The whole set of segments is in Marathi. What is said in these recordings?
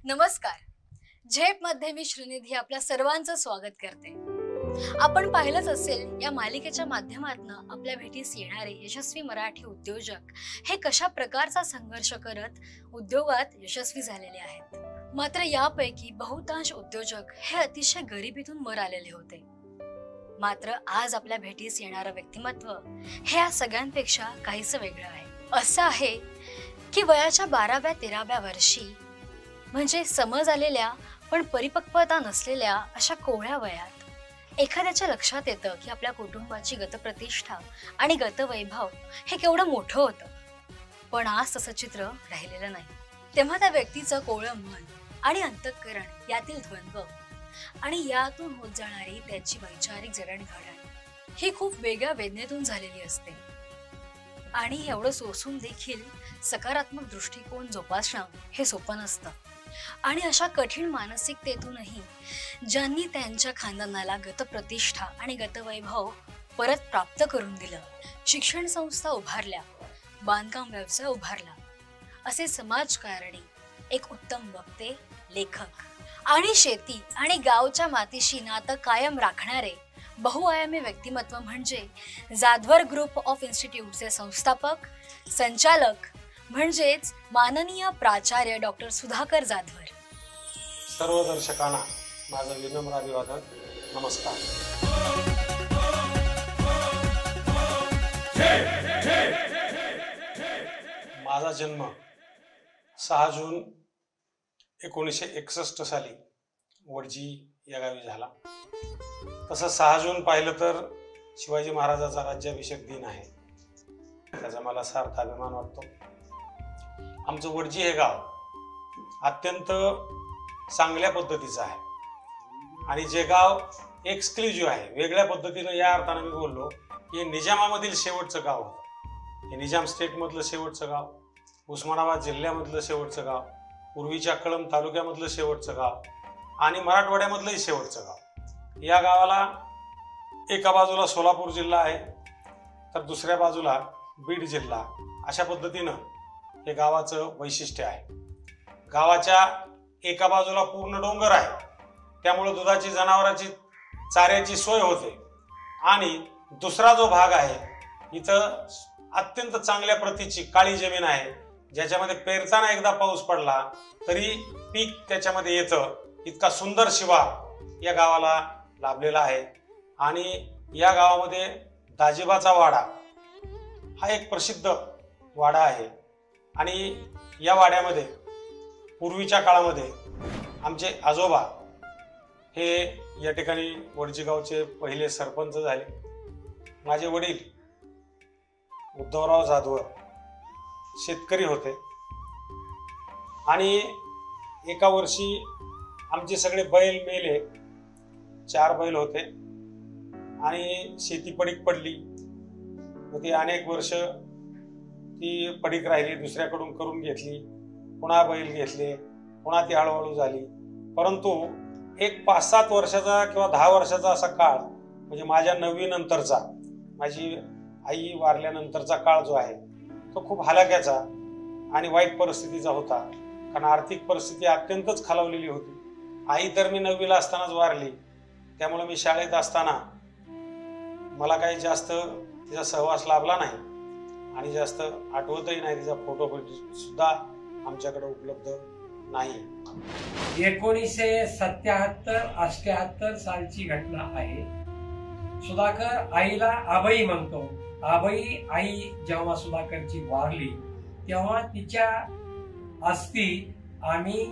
नमस्कार. झेप मध्ये मी श्रीनिधी आपल्या सर्वांचं स्वागत करते. आपण पाहिलंच असेल, या मालिकेच्या माध्यमातून आपल्या भेटीस येणारे यशस्वी मराठी उद्योजक हे कशा प्रकारचा संघर्ष करत उद्योगात यशस्वी झालेले आहेत. मात्र यापैकी बहुतांश उद्योजक हे अतिशय गरिबीतून वर आलेले होते. मात्र आज आपल्या भेटीस येणारं व्यक्तिमत्व हे या सगळ्यांपेक्षा काहीसं वेगळं आहे. असं आहे की वयाच्या 12व्या-13व्या वर्षी म्हणजे समज आलेल्या पण परिपक्वता नसलेल्या अशा कोवळ्या वयात एखाद्याच्या लक्षात येतं की आपल्या कुटुंबाची गतप्रतिष्ठा आणि गतवैभव हे केवढं मोठं होतं. पण आज तसं चित्र राहिलेलं नाही. तेव्हा त्या व्यक्तीचं कोवळं मन आणि अंतःकरण यातील द्वंद्व आणि यातून होत जाणारी त्याची वैचारिक जडणघडण ही खूप वेगळ्या वेदनेतून झालेली असते. आणि एवढं सोसून देखील सकारात्मक दृष्टिकोन जोपासणं हे सोपं नसतं. आणि अशा कठीण मानसिकतेतूनही ज्यांनी त्यांच्या खानदानाला गतप्रतिष्ठा आणि गतवैभव परत प्राप्त करून दिलं, शिक्षण संस्था उभारल्या, बांधकाम व्यवसाय उभारला, असे समाजकारणी, एक उत्तम वक्ते, लेखक आणि शेती आणि गावच्या मातीशी नातं कायम राखणारे बहुआयामी व्यक्तिमत्व म्हणजे जाधवर ग्रुप ऑफ इन्स्टिट्यूटचे संस्थापक, संचालक म्हणजेच माननीय प्राचार्य डॉक्टर सुधाकर जाधवर. सर्व दर्शकांना माझं विनम्र अभिवादन. नमस्कार. माझा जन्म 6 जून 1961 साली वडजी या गावी झाला. तसं 6 जून पाहिलं तर शिवाजी महाराजांचा राज्याभिषेक दिन आहे. त्याचा मला सार्थ अभिमान वाटतो. आमचं वडजी हे गाव अत्यंत चांगल्या पद्धतीचं आहे आणि जे गाव एक्सक्लुझिव्ह आहे, वेगळ्या पद्धतीनं या अर्थानं मी बोललो की निजामामधील शेवटचं गाव होतं. हे निजाम स्टेटमधलं शेवटचं गाव, उस्मानाबाद जिल्ह्यामधलं शेवटचं गाव, पूर्वीच्या कळंब तालुक्यामधलं शेवटचं गाव आणि मराठवाड्यामधलंही शेवटचं गाव. या गावाला एका बाजूला सोलापूर जिल्हा आहे तर दुसऱ्या बाजूला बीड जिल्हा, अशा पद्धतीनं हे गावाचं वैशिष्ट्य आहे. गावाच्या एका बाजूला पूर्ण डोंगर आहे, त्यामुळे दुधाची, जनावरांची, चाऱ्याची सोय होते. आणि दुसरा जो भाग आहे, इथं अत्यंत चांगल्या प्रतीची काळी जमीन आहे, ज्याच्यामध्ये पेरताना एकदा पाऊस पडला तरी पीक त्याच्यामध्ये येतं. इतका सुंदर शिवार या गावाला लाभलेला आहे. आणि या गावामध्ये दाजिबाचा वाडा हा एक प्रसिद्ध वाडा आहे. आणि या वाड्यामध्ये पूर्वीच्या काळामध्ये आमचे आजोबा हे या ठिकाणी वडजी गावचे पहिले सरपंच झाले. माझे वडील उद्धवराव जाधवर शेतकरी होते आणि एका वर्षी आमचे सगळे बैल मेले. 4 बैल होते आणि शेती पडीक पडली. मग ती अनेक वर्ष ती पडीक राहिली, दुसऱ्याकडून करून घेतली, पुन्हा बैल घेतले, पुन्हा ती हळूहळू झाली. परंतु एक 5-7 वर्षाचा किंवा 10 वर्षाचा असा काळ, म्हणजे माझ्या 9वी नंतरचा, माझी आई वारल्यानंतरचा काळ जो आहे तो खूप हलाख्याचा आणि वाईट परिस्थितीचा होता. कारण आर्थिक परिस्थिती अत्यंतच खालावलेली होती. आई तर मी 9वीला असतानाच वारली, त्यामुळे मी शाळेत असताना मला काही जास्त तिचा सहवास लाभला नाही आणि जास्त आठवतही नाही. तिचा फोटो सुद्धा आमच्याकडे उपलब्ध नाही. 1977-78 सालची घटना आहे. सुधाकर आईला आबाई म्हणतो आबाई आई जेव्हा सुधाकरची वारली तेव्हा तिच्या अस्थी आम्ही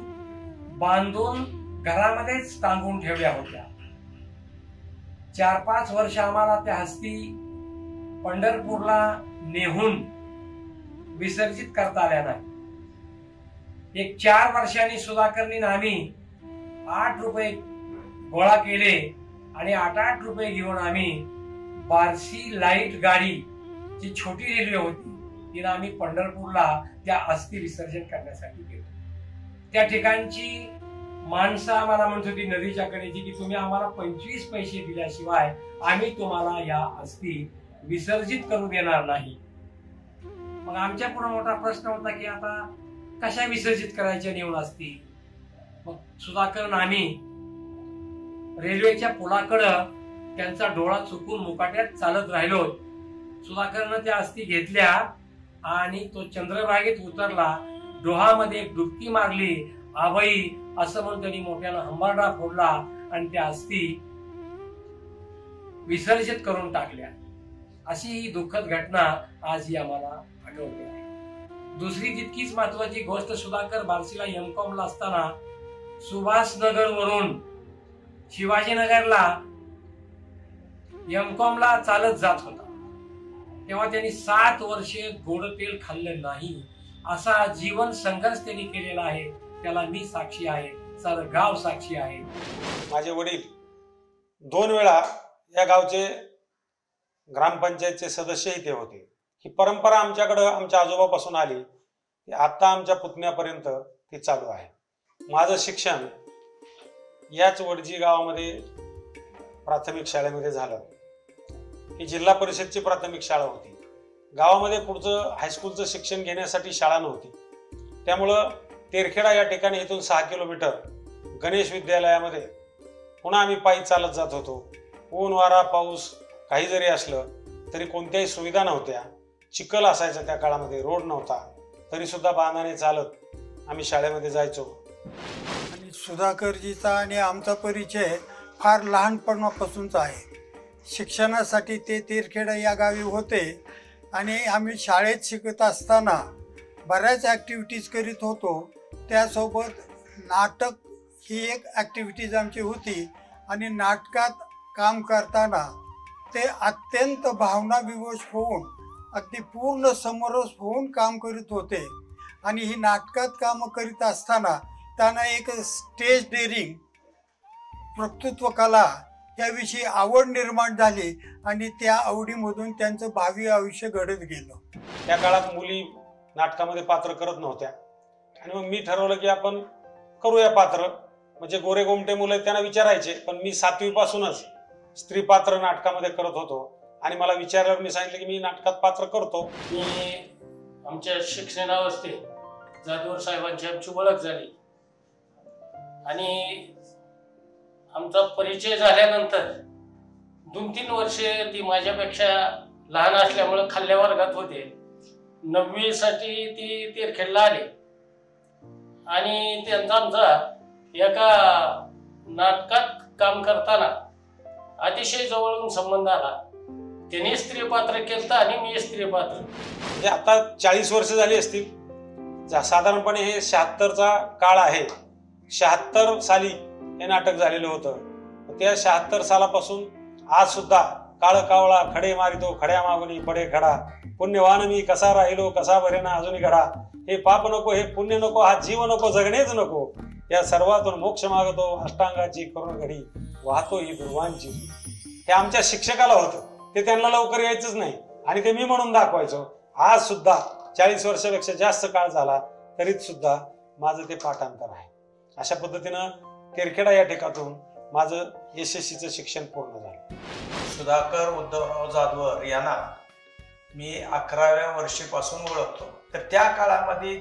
बांधून घरामध्येच टांगून ठेवल्या होत्या. 4-5 वर्ष आम्हाला त्या अस्थी पंढरपूरला नेहून विसर्जित करता आल्या नाही. एक 4 वर्षांनी सुधाकरनी आम्ही 8 रुपये गोळा केले आणि 8 रुपये घेऊन आम्ही बार्शी लाईट गाडी जी छोटी रेल्वे होती तिला आम्ही पंढरपूरला त्या अस्थी विसर्जन करण्यासाठी गेलो. त्या ठिकाणची माणसं आम्हाला म्हणत होती नदीच्या कडेची की तुम्ही आम्हाला 25 पैसे दिल्याशिवाय आम्ही तुम्हाला या अस्थी विसर्जित करू देणार नाही. मग आमच्या पुढे मोठा प्रश्न होता की आता कशा विसर्जित करायच्या नेऊन अस्थी. मग सुधाकर आम्ही रेल्वेच्या पुलाकडं त्यांचा डोळा चुकून मुकाट्यात चालत राहिलो. सुधाकरनं त्या अस्थी घेतल्या आणि तो चंद्रभागेत उतरला. डोहामध्ये एक डुबकी मारली. आबाई असं म्हणून त्यांनी मोठ्यानं हंबरडा फोडला आणि त्या अस्थी विसर्जित करून टाकल्या. अशी ही दुःखद घटना आजही आम्हाला आठवते आहे. दुसरी तितकीच महत्वाची गोष्ट, सुधाकर बार्शीला M.Com ला असताना सुभाषनगर वरून शिवाजीनगरला M.Com ला चालत जात होता. तेव्हा त्यांनी 7 वर्षे गोड तेल खाल्लं नाही असा जीवन संघर्ष त्यांनी केलेला आहे. त्याला मी साक्षी आहे, सारं गाव साक्षी आहे. माझे वडील 2 वेळा या गावचे ग्रामपंचायतचे सदस्यही ते होते. ही परंपरा आमच्याकडं आमच्या आजोबापासून आली ती आता आमच्या पुतण्यापर्यंत ती चालू आहे. माझं शिक्षण याच वडजी गावामध्ये प्राथमिक शाळेमध्ये झालं. ही जिल्हा परिषदची प्राथमिक शाळा होती. गावामध्ये पुढचं हायस्कूलचं शिक्षण घेण्यासाठी शाळा नव्हती. त्यामुळं तेरखेडा या ठिकाणी इथून 6 किलोमीटर गणेश विद्यालयामध्ये पुन्हा आम्ही पायी चालत जात होतो. ऊन वारा पाऊस काही जरी असलं तरी कोणत्याही सुविधा नव्हत्या. चिखल असायचा त्या काळामध्ये, रोड नव्हता, तरी सुद्धा बांधाने चालत आम्ही शाळेमध्ये जायचो. आणि सुधाकरजीचा आणि आमचा परिचय फार लहानपणापासूनचा आहे. शिक्षणासाठी ते तेरखेडा या गावी होते आणि आम्ही शाळेत शिकत असताना बऱ्याच ॲक्टिव्हिटीज करीत होतो. त्यासोबत नाटक ही एक ॲक्टिव्हिटीज आमची होती आणि नाटकात काम करताना ते अत्यंत भावनाविवश होऊन अगदी पूर्ण समरस होऊन काम करीत होते. आणि ही नाटकात कामं करीत असताना त्यांना एक स्टेज डेअरिंग, वक्तृत्व कला याविषयी आवड निर्माण झाली आणि त्या आवडीमधून त्यांचं भावी आयुष्य घडत गेलं. त्या काळात मुली नाटकामध्ये पात्र करत नव्हत्या आणि मग मी ठरवलं की आपण करूया पात्र. म्हणजे गोरे गोमटे मुलं त्यांना विचारायचे, पण मी 7वी पासूनच स्त्री पात्र नाटकामध्ये करत होतो आणि मला विचारल्यावर मी सांगितलं की मी नाटकात पात्र करतो. मी आमच्या शिक्षणावस्थेत जाधवर साहेबांची आमची ओळख झाली आणि आमचा परिचय झाल्यानंतर 2-3 वर्षे ती माझ्यापेक्षा लहान असल्यामुळे खाल्ल्या वर्गात होते. 9वी साठी ती तेरखेडला आले आणि त्यांचा आमचा एका नाटकात काम करताना अतिशय जवळून संबंध आला. त्यांनी स्त्री पात्र केलं आणि मी स्त्री पात्र. म्हणजे आता 40 वर्ष झाली असतील. साधारणपणे हे 76चा काळ आहे. 76 साली हे नाटक झालेलं होतं. त्या 76 सालापासून आज सुद्धा काळ कावळा खडे मारितो खड्या मागुनी पडे खडा, पुण्यवान मी कसा राहिलो कसा बरेना अजूनी घडा, हे पाप नको हे पुण्य नको हा जीव नको जगणेच नको, या सर्वातून मोक्ष मागतो अष्टांगाची करुण घडी वाहतो ही दुर्वांची. हे आमच्या शिक्षकाला होतं. ते त्यांना लवकर यायचंच नाही आणि ते मी म्हणून दाखवायचो. आज सुद्धा 40 वर्षापेक्षा जास्त काळ झाला तरीच सुद्धा माझं ते पाठांतर आहे. अशा पद्धतीनं तेरखेडा या ठिकाणातून माझं यशस्वीचं शिक्षण पूर्ण झालं. सुधाकर उद्धवराव जाधवर यांना मी 11व्या वर्षीपासून ओळखतो. तर त्या काळामध्ये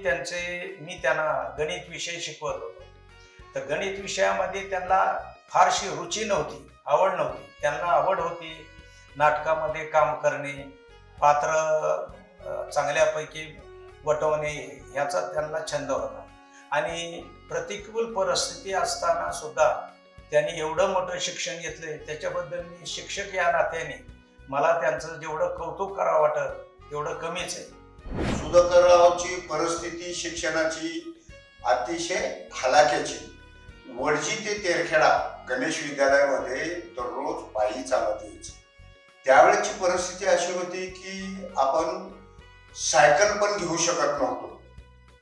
मी त्यांना गणित विषय शिकवत होतो. तर गणित विषयामध्ये त्यांना फारशी रुची नव्हती, आवड नव्हती. त्यांना आवड होती नाटकामध्ये काम करणे, पात्र चांगल्यापैकी वटवणे याचा त्यांना छंद होता. आणि प्रतिकूल परिस्थिती असताना सुद्धा त्यांनी एवढं मोठं शिक्षण घेतलंय. त्याच्याबद्दल मी शिक्षक या नात्याने मला त्यांचं जेवढं कौतुक करावं वाटत तेवढं कमीच आहे. सुधाकररावची परिस्थिती शिक्षणाची अतिशय हलाखीची. वडजी ते तेरखेडा गणेश विद्यालयामध्ये दररोज पायी चालत यायचं. त्यावेळेची परिस्थिती अशी होती की आपण सायकल पण घेऊ शकत नव्हतो.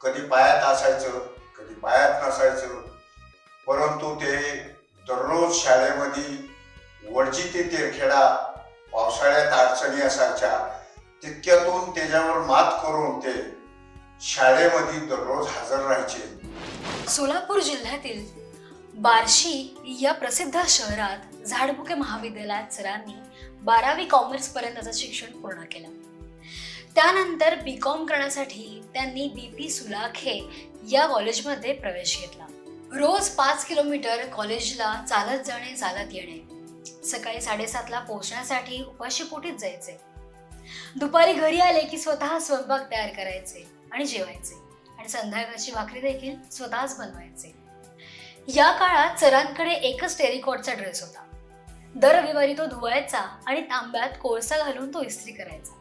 कधी पायात असायचं, कधी पायात नसायचं. परंतु ते दररोज शाळेमध्ये वडजी ते तेरखेडा पावसाळ्यात अडचणी असायच्या, तितक्यातून त्याच्यावर मात करून ते शाळेमध्ये दररोज हजर राहायचे. सोलापूर जिल्ह्यातील बार्शी या प्रसिद्ध शहरात झाडबुके महाविद्यालयात सरांनी 12वी कॉमर्स पर्यंतचं शिक्षण पूर्ण केलं. त्यानंतर B.Com करण्यासाठी त्यांनी BP सुलाखे या कॉलेजमध्ये प्रवेश घेतला. रोज 5 किलोमीटर कॉलेजला चालत जाणे, चालत येणे. सकाळी 7:30ला पोहोचण्यासाठी उपाशीपोटीच जायचे. दुपारी घरी आले की स्वतः स्वयंपाक तयार करायचे आणि जेवायचे आणि संध्याकाळची भाकरी देखील स्वतःच बनवायचे. या काळात सरांकडे एकच टेरिकॉटचा ड्रेस होता. दर रविवारी तो धुवायचा आणि तांब्यात कोळसा घालून तो इस्त्री करायचा.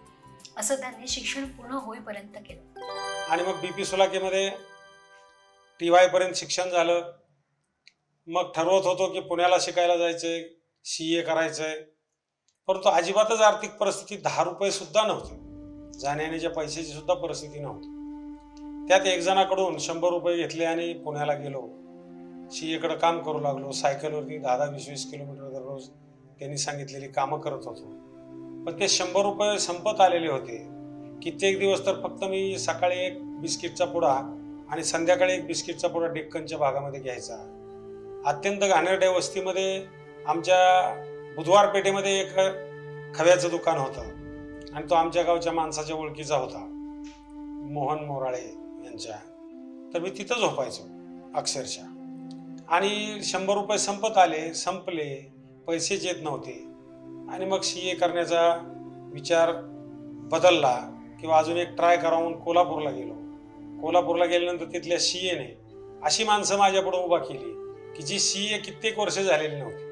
असं त्यांनी शिक्षण पूर्ण होईपर्यंत केलं. आणि मग BP सुलाखेमध्ये TY पर्यंत शिक्षण झालं. मग ठरवत होतो की पुण्याला शिकायला जायचंय, CA करायचंय. परंतु अजिबातच आर्थिक परिस्थिती 10 रुपये सुद्धा नव्हते. जाण्याच्या पैशाची सुद्धा परिस्थिती नव्हती. त्यात एक जणाकडून 100 रुपये घेतले आणि पुण्याला गेलो. CA कडे काम करू लागलो. सायकलवरती 10-20 किलोमीटर दररोज त्यांनी सांगितलेली कामं करत होतो. पण ते 100 रुपये संपत आलेले होते. कित्येक दिवस तर फक्त मी सकाळी एक बिस्किटचा पुडा आणि संध्याकाळी एक बिस्किटचा पुडा डेक्कनच्या भागामध्ये घ्यायचा. अत्यंत घाणेरड्या वस्तीमध्ये आमच्या बुधवार पेठेमध्ये एक खव्याचं दुकान होतं आणि तो आमच्या गावच्या माणसाच्या ओळखीचा होता, मोहन मोराळे यांच्या. तर मी तिथं झोपायचो अक्षरशः. आणि 100 रुपये संपले, पैसेच येत नव्हते. आणि मग CA करण्याचा विचार बदलला किंवा अजून एक ट्राय करावं म्हणून कोल्हापूरला गेलो. कोल्हापूरला गेल्यानंतर तिथल्या CAने अशी माणसं माझ्यापुढे उभा केली की जी CA कित्येक वर्ष झालेली नव्हती.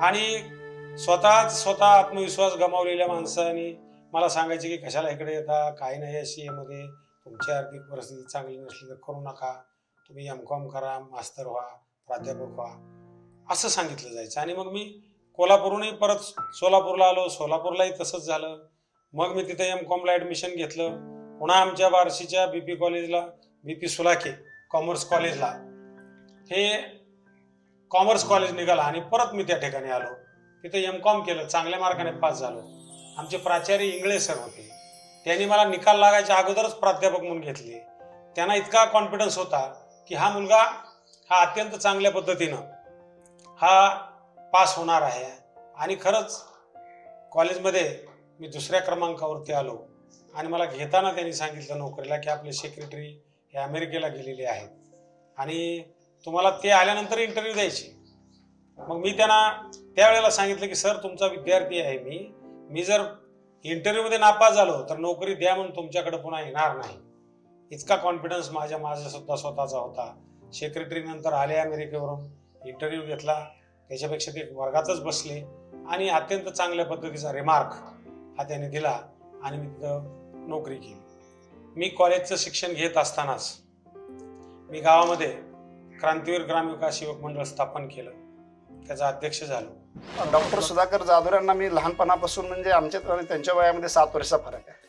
आणि स्वतः आत्मविश्वास गमावलेल्या माणसांनी मला सांगायचे की कशाला इकडे येता, काही नाही या CA मध्ये, तुमची आर्थिक परिस्थिती चांगली नसली तर करू नका, तुम्ही M.Com करा, मास्तर व्हा, प्राध्यापक व्हा, असं सांगितलं जायचं. आणि मग मी कोल्हापूरहूनही परत सोलापूरला आलो. सोलापूरलाही तसंच झालं. मग मी तिथे M.Com ॲडमिशन घेतलं. पुन्हा आमच्या बार्शीच्या BP कॉलेजला, BP सुलाखे कॉमर्स कॉलेजला, हे कॉमर्स कॉलेज निघाला आणि परत मी त्या ठिकाणी आलो. तिथे M.Com केलं, चांगल्या मार्काने पास झालो. आमचे प्राचार्य इंगळे सर होते. त्यांनी मला निकाल लागायच्या अगोदरच प्राध्यापक म्हणून घेतले. त्यांना इतका कॉन्फिडन्स होता की हा मुलगा हा अत्यंत चांगल्या पद्धतीनं हा पास होणार आहे. आणि खरंच कॉलेजमध्ये मी 2ऱ्या क्रमांकावरती आलो. आणि मला घेताना त्यांनी सांगितलं नोकरीला की आपले सेक्रेटरी हे अमेरिकेला गेलेले आहेत आणि तुम्हाला ते आल्यानंतर इंटरव्ह्यू द्यायची. मग मी त्यांना त्यावेळेला सांगितलं की सर तुमचा विद्यार्थी आहे मी जर इंटरव्ह्यूमध्ये नापास झालो तर नोकरी द्या म्हणून तुमच्याकडे पुन्हा येणार नाही. इतका कॉन्फिडन्स माझ्या सुद्धा स्वतःचा होता. सेक्रेटरी नंतर आले अमेरिकेवरून, इंटरव्ह्यू घेतला, त्याच्यापेक्षा ते वर्गातच बसले आणि अत्यंत चांगल्या पद्धतीचा रिमार्क हा त्याने दिला आणि मी तिथं नोकरी केली. मी कॉलेजचं शिक्षण घेत असतानाच मी गावामध्ये क्रांतीवीर ग्रामविकास युवक मंडळ स्थापन केलं, त्याचा अध्यक्ष झालो. डॉक्टर सुधाकर जाधव यांना मी लहानपणापासून म्हणजे आमच्या आणि त्यांच्या वयामध्ये 7 वर्षाचा फरक आहे.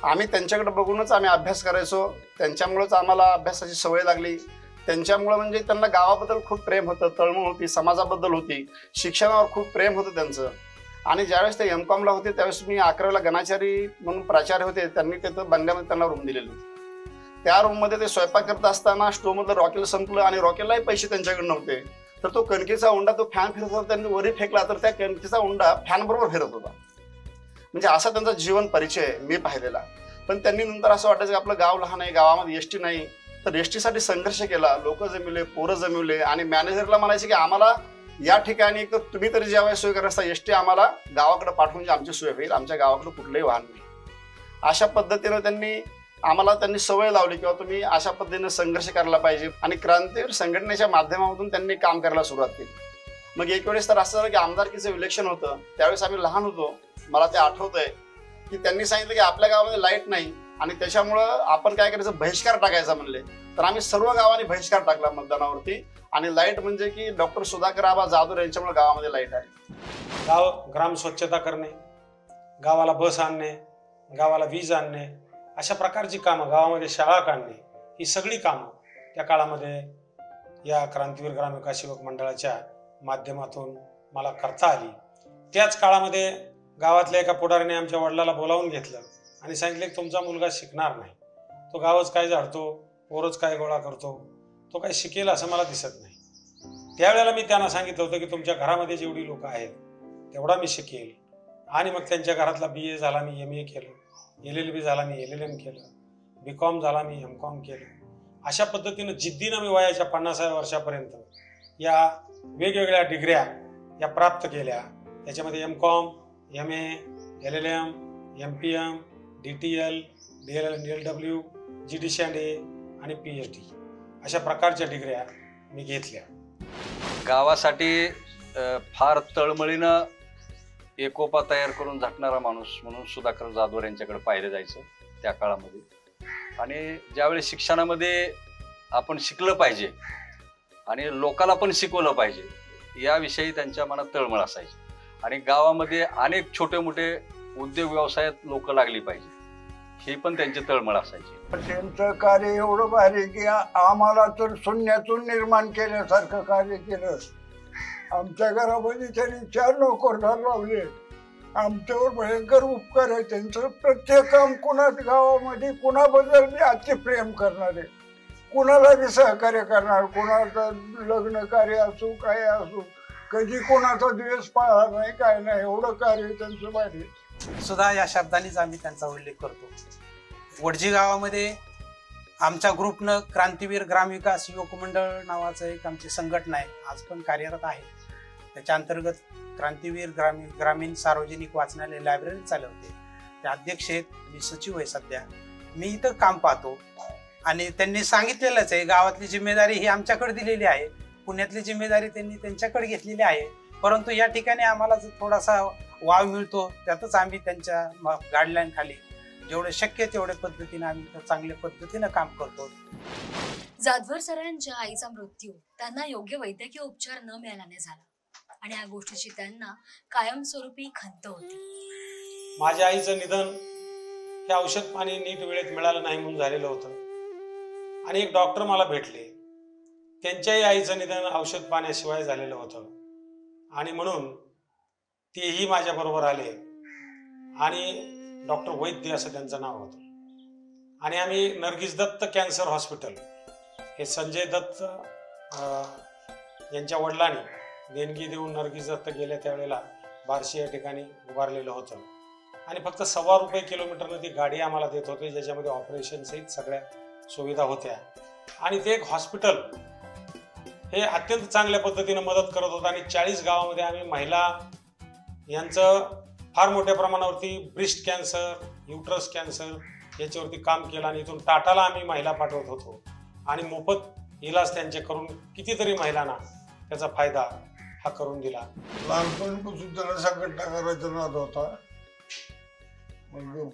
आम्ही त्यांच्याकडे बघूनच आम्ही अभ्यास करायचो. त्यांच्यामुळेच आम्हाला अभ्यासाची सवय लागली. त्यांच्यामुळे म्हणजे त्यांना गावाबद्दल खूप प्रेम होतं, तळमळ होती, समाजाबद्दल होती, शिक्षणावर खूप प्रेम होतं त्यांचं. आणि ज्यावेळेस ते M.Com.ला होते त्यावेळेस मी 11वीला गणाचारी म्हणून प्राचार्य होते. त्यांनी तिथं बंगल्यामध्ये त्यांना रूम दिलेली होती. त्या रूममध्ये ते स्वयंपाक करत असताना स्टोव्हमधलं रॉकेल संपलं आणि रॉकेललाही पैसे त्यांच्याकडे नव्हते. तर तो कणकेचा उंडा तो फॅन फिरत होता, त्यांनी वरी फेकला तर त्या कणकेचा उंडा फॅन बरोबर फिरत होता. म्हणजे असा त्यांचा जीवन परिचय मी पाहिलेला. पण त्यांनी नंतर असं वाटायचं की आपलं गाव लहान आहे, गावामध्ये एसटी नाही, तर एसटीसाठी संघर्ष केला. लोक जमिवले, पोरं जमिवले आणि मॅनेजरला म्हणायचे की आम्हाला या ठिकाणी तर तुम्ही तरी ज्यावेळेस सोय करत असता एसटी आम्हाला गावाकडे पाठवून आमची सोय होईल, आमच्या गावाकडे कुठलंही वाहन नाही. अशा पद्धतीनं त्यांनी सवय लावली किंवा तुम्ही अशा पद्धतीने संघर्ष करायला पाहिजे. आणि क्रांतीवीर संघटनेच्या माध्यमातून त्यांनी काम करायला सुरुवात केली. मग एक वेळेस तर असं झालं की आमदारकीचं इलेक्शन होतं. त्यावेळेस आम्ही लहान होतो मला ते आठवतंय की त्यांनी सांगितलं की आपल्या गावामध्ये लाईट नाही आणि त्याच्यामुळं आपण काय करायचं, बहिष्कार टाकायचा म्हणले. तर आम्ही सर्व गावांनी बहिष्कार टाकला मतदानावरती. आणि लाईट म्हणजे की डॉक्टर सुधाकर आबा जाधव यांच्यामुळे गावामध्ये लाईट आहे. गाव ग्राम स्वच्छता करणे, गावाला बस आणणे, गावाला वीज आणणे, अशा प्रकारची कामं, गावामध्ये शाळा काढणे, ही सगळी कामं त्या काळामध्ये या क्रांतीवीर ग्रामविकास युवक मंडळाच्या माध्यमातून मला करता आली. त्याच काळामध्ये गावातल्या एका पुढाऱ्याने आमच्या वडिलाला बोलावून घेतलं आणि सांगितले की तुमचा मुलगा शिकणार नाही, तो गावच काय झाडतो, पोरच काय गोळा करतो, तो काय शिकेल असं मला दिसत नाही. त्यावेळेला मी त्यांना सांगितलं होतं की तुमच्या घरामध्ये जेवढी लोक आहेत तेवढा मी शिकेल. आणि मग त्यांच्या घरातला BA झाला, मी MA केलं, LLB झाला, मी LLM केलं, BCom झाला, मी MCom केलं. अशा पद्धतीनं जिद्दीनं मी वयाच्या 50व्या वर्षापर्यंत या वेगवेगळ्या डिग्र्या या प्राप्त केल्या. त्याच्यामध्ये MCom, MA, LLM, MPM, DTL, DLL, DLW, GD&A आणि PhD अशा प्रकारच्या डिग्र्या मी घेतल्या. गावासाठी फार तळमळीनं एकोपा तयार करून झटणारा माणूस म्हणून सुधाकर जाधव यांच्याकडे पाहिलं जायचं त्या काळामध्ये. आणि ज्यावेळी शिक्षणामध्ये आपण शिकलं पाहिजे आणि लोकाला पण शिकवलं पाहिजे याविषयी त्यांच्या मनात तळमळ असायची. आणि गावामध्ये अनेक छोटे मोठे उद्योग व्यवसायात लोक लागली पाहिजे ही पण त्यांची तळमळ असायची. त्यांचं कार्य एवढं भारी की आम्हाला तर शून्यातून निर्माण केल्यासारखं कार्य केलं. आमच्या घरामध्ये त्यांनी 4 नोकरदार लावले. आमच्यावर भयंकर उपकार आहे त्यांचं. प्रत्येक काम कुणा गावामध्ये कुणाबद्दल बी अतिप्रेम करणारे, कुणाला बी सहकार्य करणार, कुणाचं लग्न कार्य असो काय असो, कधी कोणाचा द्वेष पाळला नाही, काय नाही, एवढं कार्य त्यांचं भारी. सुद्धा या शब्दानेच आम्ही त्यांचा उल्लेख करतो. वडजी गावामध्ये आमच्या ग्रुपनं क्रांतीवीर ग्रामविकास युवक मंडळ नावाचं एक आमची संघटना आहे, आज पण कार्यरत आहे. त्याच्या अंतर्गत क्रांतीवीर ग्रामीण सार्वजनिक वाचनालय लायब्ररी चालवते. ते अध्यक्ष आहेत, मी सचिव आहे सध्या. मी इथं काम पाहतो आणि त्यांनी सांगितलेलंच आहे गावातली जिम्मेदारी ही आमच्याकडे दिलेली आहे, पुण्यातली जिम्मेदारी त्यांनी त्यांच्याकडे घेतलेली आहे. परंतु या ठिकाणी आम्हाला थोडासा वाव मिळतो, त्यातच आम्ही त्यांच्या गाईडलाईन खाली जेवढे शक्य तेवढ्या पद्धतीने आम्ही चांगल्या पद्धतीनं काम करतो. जाधवर सरांच्या आईचा मृत्यू त्यांना योग्य वैद्यकीय उपचार न मिळाल्याने झाला आणि या गोष्टीची त्यांना कायमस्वरूपी खंत होती. माझ्या आईचं निधन हे औषध पाणी नीट वेळेत मिळालं नाही म्हणून झालेलं होतं. आणि एक डॉक्टर मला भेटले, त्यांच्याही आईचं निधन औषध पाण्याशिवाय झालेलं होतं. आणि म्हणून तेही माझ्या बरोबर आले आणि डॉक्टर वैद्य असं त्यांचं नाव होतं. आणि आम्ही नर्गिस दत्त कॅन्सर हॉस्पिटल हे संजय दत्त यांच्या वडिलांनी देणगी देऊन नर्गिस दत्त गेल्या त्यावेळेला बार्शी या ठिकाणी उभारलेलं होतं. आणि फक्त ₹1.25 किलोमीटरनं ती गाडी आम्हाला देत होते, ज्याच्यामध्ये ऑपरेशन सहित सगळ्या सुविधा होत्या. आणि ते एक हॉस्पिटल हे अत्यंत चांगल्या पद्धतीनं मदत करत होतं. आणि 40 गावामध्ये आम्ही महिला यांचं फार मोठ्या प्रमाणावरती ब्रेस्ट कॅन्सर, युट्रस कॅन्सर याच्यावरती काम केलं. आणि इथून टाटाला आम्ही महिला पाठवत होतो आणि मोफत इलाज त्यांचे करून कितीतरी महिलांना त्याचा फायदा हा करून दिला. लहानपणीपासून त्याला संघटना करायचा नाद होता.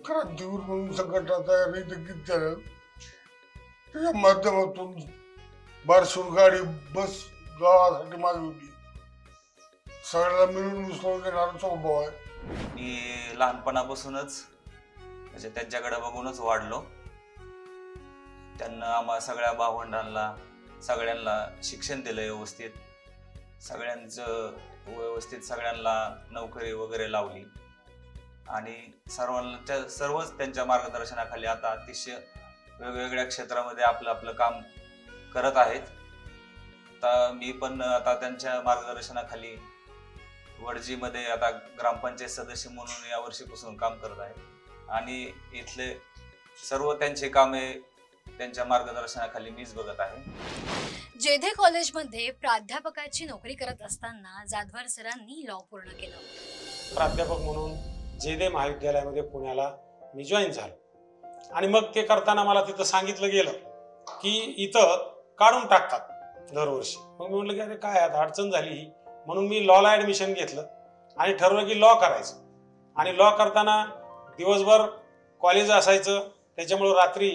क्रांतीवीर म्हणून संघटना तयारी देखील केलं. त्याच्या माध्यमातून बारसूर गाडी बस गावासाठी मागवली. सगळ्याला मिळून मिसळून घेणारा स्वभाव आहे. मी लहानपणापासूनच म्हणजे त्यांच्याकडे बघूनच वाढलो. त्यांना आम्हा सगळ्या भावंडांना सगळ्यांना शिक्षण दिलं व्यवस्थित, सगळ्यांना नोकरी वगैरे लावली आणि सर्वच त्यांच्या मार्गदर्शनाखाली आता अतिशय वेगवेगळ्या क्षेत्रामध्ये आपलं आपलं काम करत आहेत. आता मी पण आता त्यांच्या मार्गदर्शनाखाली वडजीमध्ये आता ग्रामपंचायत सदस्य म्हणून या वर्षीपासून काम करत आहे. आणि इथले सर्व त्यांचे कामे त्यांच्या मार्गदर्शनाखाली मीच बघत आहे. जेधे कॉलेजमध्ये प्राध्यापकाची नोकरी करत असताना जाधवर सरांनी लॉ पूर्ण केलं. प्राध्यापक म्हणून जेधे महाविद्यालयामध्ये पुण्याला मी जॉईन झालो. आणि मग ते करताना मला तिथं सांगितलं गेलं की इथं काढून टाकतात दरवर्षी. मग मी म्हटलं की अरे काय आता अडचण झाली ही, म्हणून मी लॉला ऍडमिशन घेतलं आणि ठरवलं की लॉ करायचं. आणि लॉ करताना दिवसभर कॉलेज असायचं, त्याच्यामुळं रात्री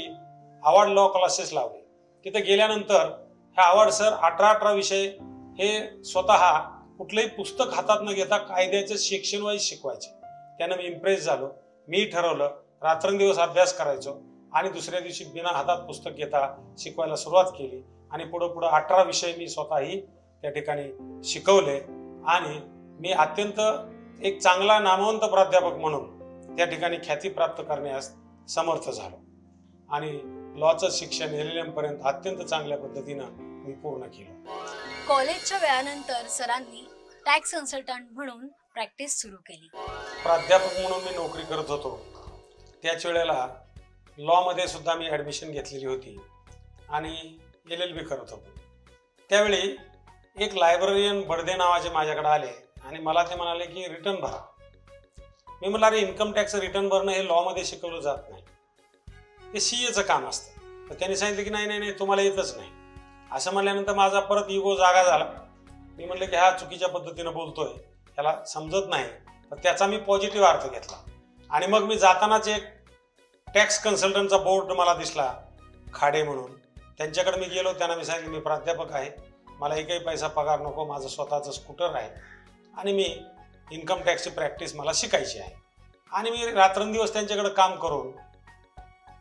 अवॉर्ड लॉ क्लासेस लावले. तिथे गेल्यानंतर ह्या अवॉर्ड सर 18 विषय हे स्वतः कुठलंही पुस्तक हातात न घेता कायद्याचं सेक्शन वाईज शिकवायचे. त्यानं मी इम्प्रेस झालो. मी ठरवलं रात्रंदिवस अभ्यास करायचो आणि दुसऱ्या दिवशी बिना हातात पुस्तक घेता शिकवायला सुरुवात केली आणि पुढं 18 विषय मी स्वतःही त्या ठिकाणी शिकवले आणि मी अत्यंत एक चांगला नामवंत प्राध्यापक म्हणून त्या ठिकाणी ख्याती प्राप्त करण्यास समर्थ झालो आणि लॉचं शिक्षण LLM पर्यंत अत्यंत चांगल्या पद्धतीनं मी पूर्ण केलं. कॉलेजच्या वेळानंतर सरांनी टॅक्स कन्सल्टंट म्हणून प्रॅक्टिस सुरू केली. प्राध्यापक म्हणून मी नोकरी करत होतो. त्याच वेळेला लॉमध्ये सुद्धा मी ॲडमिशन घेतलेली होती आणि LLB करत होतो. त्यावेळी एक लायब्ररियन बडदे नावाचे माझ्याकडे आले आणि मला ते म्हणाले की रिटर्न भरा. मी म्हटलं अरे इन्कम टॅक्स रिटर्न भरणं हे लॉमध्ये शिकवलं जात नाही, हे CAचं काम असतं. तर त्यांनी सांगितलं की नाही नाही नाही तुम्हाला येतच नाही. असं म्हणल्यानंतर माझा परत इगो जागा झाला. मी म्हटलं की हा चुकीच्या पद्धतीनं बोलतोय, त्याला समजत नाही. तर त्याचा मी पॉझिटिव्ह अर्थ घेतला आणि मग मी जातानाच एक टॅक्स कन्सल्टंटचा बोर्ड मला दिसला खाडे म्हणून. त्यांच्याकडे मी गेलो. त्यांना मी सांगितलं मी प्राध्यापक आहे, मला एकही पैसा पगार नको, माझं स्वतःचं स्कूटर आहे आणि मी इन्कम टॅक्सची प्रॅक्टिस मला शिकायची आहे. आणि मी रात्रंदिवस त्यांच्याकडे काम करून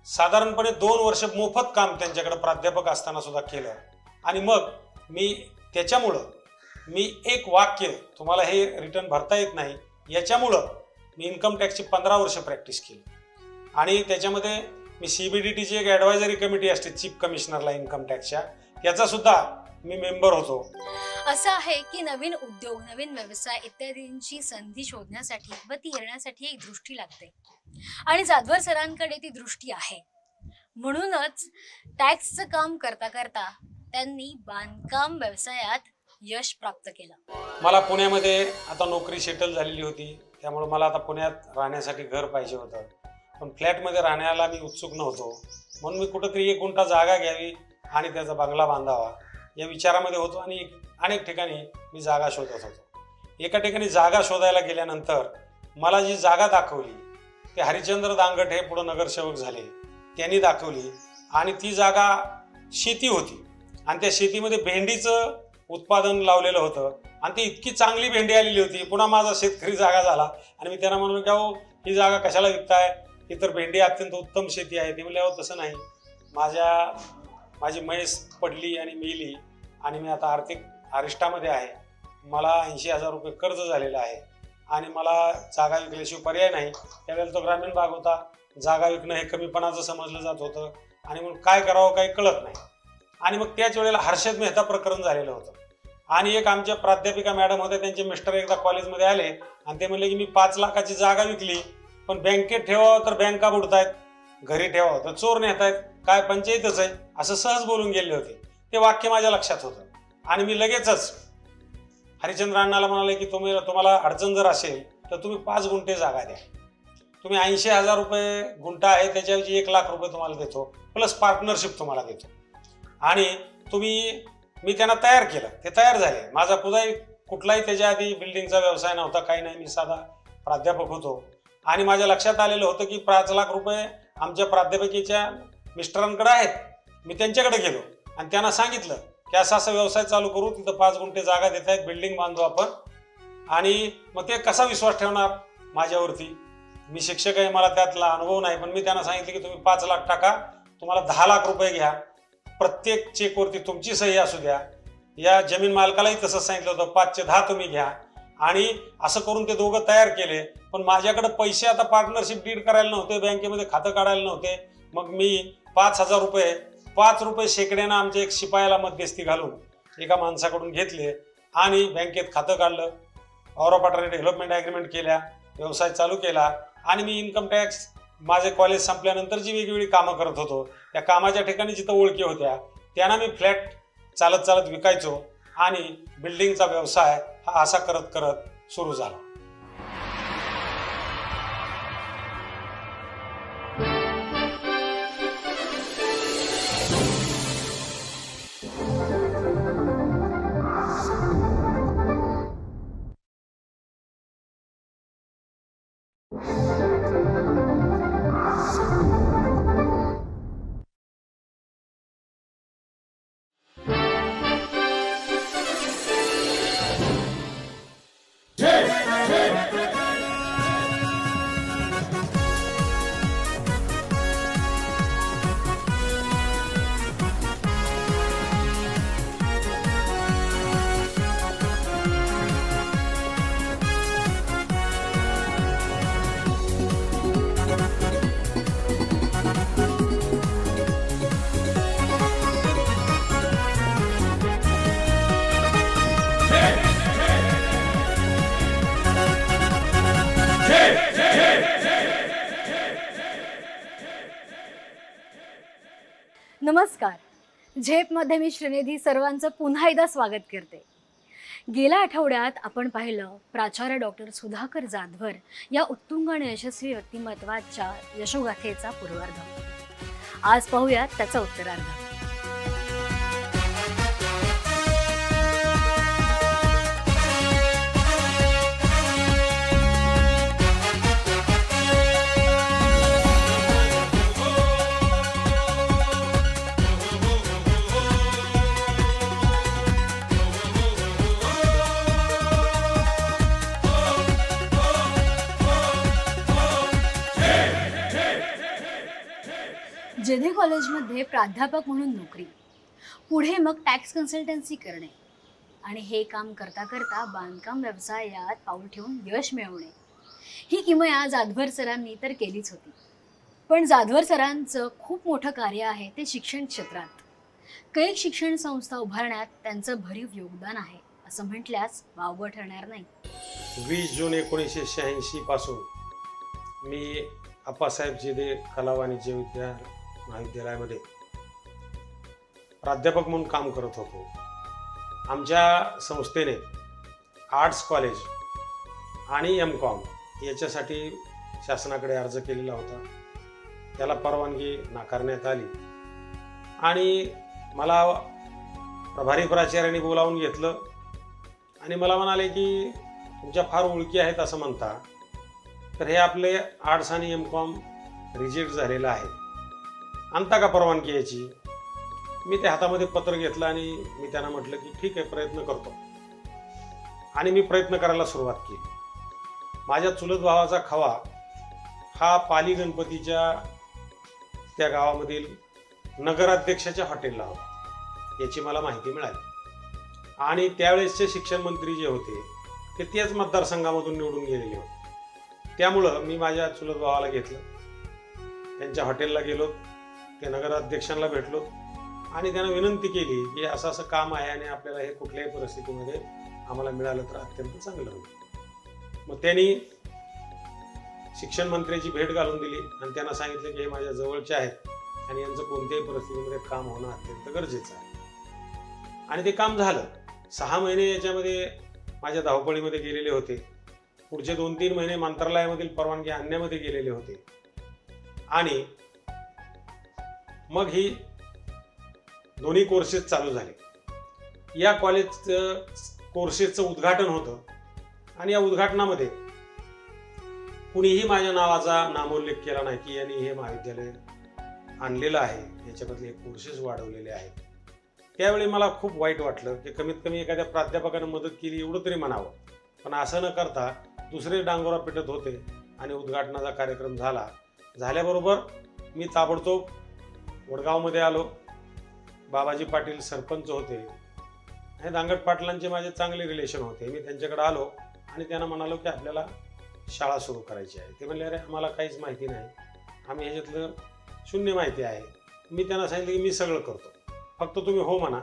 साधारणपणे 2 वर्ष मोफत काम त्यांच्याकडे प्राध्यापक असताना सुद्धा केलं. आणि मग मी त्याच्यामुळं मी एक वाक्य तुम्हाला हे रिटर्न भरता येत नाही याच्यामुळं मी इन्कम टॅक्सची 15 वर्ष प्रॅक्टिस केली. आणि त्याच्यामध्ये मी CBDTची एक ॲडवायझरी कमिटी असते चीफ कमिशनरला इन्कम टॅक्सच्या, याचा सुद्धा मी मेंबर होतो. असं आहे की नवीन उद्योग, नवीन व्यवसाय इत्यादींची संधी शोधण्यासाठी व ती हेरण्यासाठी एक दृष्टी लागते आणि जाधवर सरांकडे ती दृष्टी आहे. म्हणूनच टॅक्सचं काम करता करता त्यांनी बांधकाम व्यवसायात यश प्राप्त केलं. मला पुण्यामध्ये आता नोकरी सेटल झालेली होती, त्यामुळे मला आता पुण्यात राहण्यासाठी घर पाहिजे होतं. पण फ्लॅटमध्ये राहण्याला मी उत्सुक नव्हतो. म्हणून मी कुठंतरी 1 गुंठा जागा घ्यावी आणि त्याचा बंगला बांधावा या विचारामध्ये होतो आणि अनेक ठिकाणी मी जागा शोधत होतो. एका ठिकाणी जागा शोधायला गेल्यानंतर मला जी जागा दाखवली ते हरिश्चंद्र दांगट हे पुढे नगरसेवक झाले, त्यांनी दाखवली आणि ती जागा शेती होती आणि त्या शेतीमध्ये भेंडीचं उत्पादन लावलेलं होतं आणि ती इतकी चांगली भेंडी आलेली होती. पुन्हा माझा शेतकरी जागा झाला आणि मी त्यांना म्हणलो की अहो ही जागा कशाला विकताय, ही तर भेंडी अत्यंत उत्तम शेती आहे. ते म्हणले अहो तसं नाही, माझी म्हैस पडली आणि मेली आणि मी आता आर्थिक अरिष्टामध्ये आहे, मला 80,000 रुपये कर्ज झालेलं आहे आणि मला जागा विकल्याशिवाय पर्याय नाही. त्यावेळेला तो ग्रामीण भाग होता, जागा विकणं हे कमीपणाचं समजलं जात होतं आणि मग काय करावं काही कळत नाही. आणि मग त्याच वेळेला हर्षद मेहता प्रकरण झालेलं होतं आणि एक आमच्या प्राध्यापिका मॅडम होत्या, त्यांचे मिस्टर एकदा कॉलेजमध्ये आले आणि ते म्हणले की मी 5 लाखाची जागा विकली, पण बँकेत ठेवावं तर बँका बुडतायत, घरी ठेवावं तर चोर नेतायत, काय पंचायतच आहे, असं सहज बोलून गेले होते. ते वाक्य माझ्या लक्षात होतं आणि मी लगेचच हरिश्चंद्र अण्णाला म्हणाले की तुम्हाला अडचण जर असेल तर तुम्ही 5 गुंठे जागा द्या, तुम्ही 80,000 रुपये गुंठा आहे त्याच्याऐवजी 1 लाख रुपये तुम्हाला देतो, प्लस पार्टनरशिप तुम्हाला देतो. आणि मी त्यांना तयार केलं, ते तयार झाले. माझा कुठलाही त्याच्या आधी बिल्डिंगचा व्यवसाय नव्हता, काही नाही, मी साधा प्राध्यापक होतो. आणि माझ्या लक्षात आलेलं होतं की 5 लाख रुपये आमच्या प्राध्यापकीच्या मिस्टरांकडे आहेत. मी त्यांच्याकडे गेलो आणि त्यांना सांगितलं की असा व्यवसाय चालू करू, तिथं 5 गुंठे जागा देत आहेत, बिल्डिंग बांधू आपण. आणि मग ते कसा विश्वास ठेवणार माझ्यावरती, मी शिक्षक आहे, मला त्यातला अनुभव नाही. पण मी त्यांना सांगितलं की तुम्ही 5 लाख टाका, तुम्हाला 10 लाख रुपये घ्या, प्रत्येक चेकवरती तुमची सही असू द्या. या जमीन मालकालाही तसंच सांगितलं होतं, 5चे 10 तुम्ही घ्या. आणि असं करून ते दोघं तयार केले. पण माझ्याकडे पैसे आता पार्टनरशिप डीड करायला नव्हते, बँकेमध्ये खातं काढायला नव्हते. मग मी 5,000 रुपये 5 रुपये शेकड्यानं आमच्या एक शिपायाला मध्यस्थी घालून एका माणसाकडून घेतले आणि बँकेत खातं काढलं, औरापाटाने डेव्हलपमेंट ॲग्रीमेंट केल्या, व्यवसाय चालू केला. आणि मी इन्कम टॅक्स माझे कॉलेज संपल्यानंतर जी वेगवेगळी कामं करत होतो, त्या कामाच्या ठिकाणी जिथं ओळखी होत्या त्यांना मी फ्लॅट चालत चालत विकायचो आणि बिल्डिंगचा व्यवसाय हा असा करत करत सुरू झाला. नमस्कार. झेपमध्ये मी श्रीनिधी सर्वांचं पुन्हा एकदा स्वागत करते. गेल्या आठवड्यात आपण पाहिलं प्राचार्य डॉक्टर सुधाकर जाधवर या उत्तुंग आणि यशस्वी व्यक्तिमत्वाच्या यशोगाथेचा पूर्वार्ध. आज पाहूयात त्याचा उत्तरार्ध. जेधे कॉलेजमध्ये प्राध्यापक म्हणून नोकरी, पुढे मग टॅक्स कन्सल्टन्सी करणे आणि हे काम करता करता बांधकाम व्यवसायात पाऊल ठेवून यश मिळवणे, ही किमया जाधवर सरांनी तर केलीच होती. पण जाधवर सरांचं खूप मोठं कार्य आहे ते शिक्षण क्षेत्रात. कैक शिक्षण संस्था उभारण्यात त्यांचं भरीव योगदान आहे असं म्हटल्यास वावगं ठरणार नाही. 20 जून 1986 पासून मी अप्पासाहेब जेधे कला वाणिज्य महाविद्यालयामध्ये प्राध्यापक म्हणून काम करत होतो. आमच्या संस्थेने आर्ट्स कॉलेज आणि M.Com याच्यासाठी शासनाकडे अर्ज केलेला होता. त्याला परवानगी नाकारण्यात आली आणि मला प्रभारी प्राचार्यांनी बोलावून घेतलं आणि मला म्हणाले की तुमच्या फार ओळखी आहेत असं म्हणता, तर हे आपले आर्ट्स आणि M.Com रिजेक्ट झालेलं आहे, आणता का परवानगी याची. मी त्या हातामध्ये पत्र घेतलं आणि मी त्यांना म्हटलं की ठीक आहे, प्रयत्न करतो. आणि मी प्रयत्न करायला सुरुवात केली. माझ्या चुलत भावाचा खवा हा पाली गणपतीच्या त्या गावामधील नगराध्यक्षाच्या हॉटेलला होता याची मला माहिती मिळाली. आणि त्यावेळेसचे शिक्षण मंत्री जे होते ते त्याच मतदारसंघामधून निवडून गेलेले होते. त्यामुळं मी माझ्या चुलत भावाला घेतलं, त्यांच्या हॉटेलला गेलो, त्या नगराध्यक्षांना भेटलो आणि त्यांना विनंती केली की असं असं काम आहे आणि आपल्याला हे कुठल्याही परिस्थितीमध्ये आम्हाला मिळालं तर अत्यंत चांगलं होईल. मग त्यांनी शिक्षण मंत्र्याची भेट घालून दिली आणि त्यांना सांगितलं की हे माझ्या जवळचे आहेत आणि यांचं कोणत्याही परिस्थितीमध्ये काम होणं अत्यंत गरजेचं आहे. आणि ते काम झालं. 6 महिने याच्यामध्ये माझ्या धावपळीमध्ये गेलेले होते. पुढचे 2-3 महिने मंत्रालयामधील परवानगी आणण्यामध्ये गेलेले होते. आणि मग ही दोन्ही कोर्सेस चालू झाले. या कॉलेजचं कोर्सेसचं उद्घाटन होतं आणि या उद्घाटनामध्ये कुणीही माझ्या नावाचा नामोल्लेख केला नाही की यांनी हे महाविद्यालय आणलेलं आहे, याच्यामधले कोर्सेस वाढवलेले आहेत. त्यावेळी मला खूप वाईट वाटलं की कमीत कमी एखाद्या प्राध्यापकानं मदत केली एवढं तरी म्हणावं. पण असं न करता दुसरे डांगोरा पिटत होते आणि उद्घाटनाचा कार्यक्रम झाल्याबरोबर मी ताबडतोब वडगावमध्ये आलो. बाबाजी पाटील सरपंच होते आणि दांगट पाटलांचे माझे चांगले रिलेशन होते. मी त्यांच्याकडे आलो आणि त्यांना म्हणालो की आपल्याला शाळा सुरू करायची आहे. ते म्हणले अरे आम्हाला काहीच माहिती नाही, आम्ही ह्याच्यातलं शून्य माहिती आहे. मी त्यांना सांगितलं की मी सगळं करतो, फक्त तुम्ही हो म्हणा,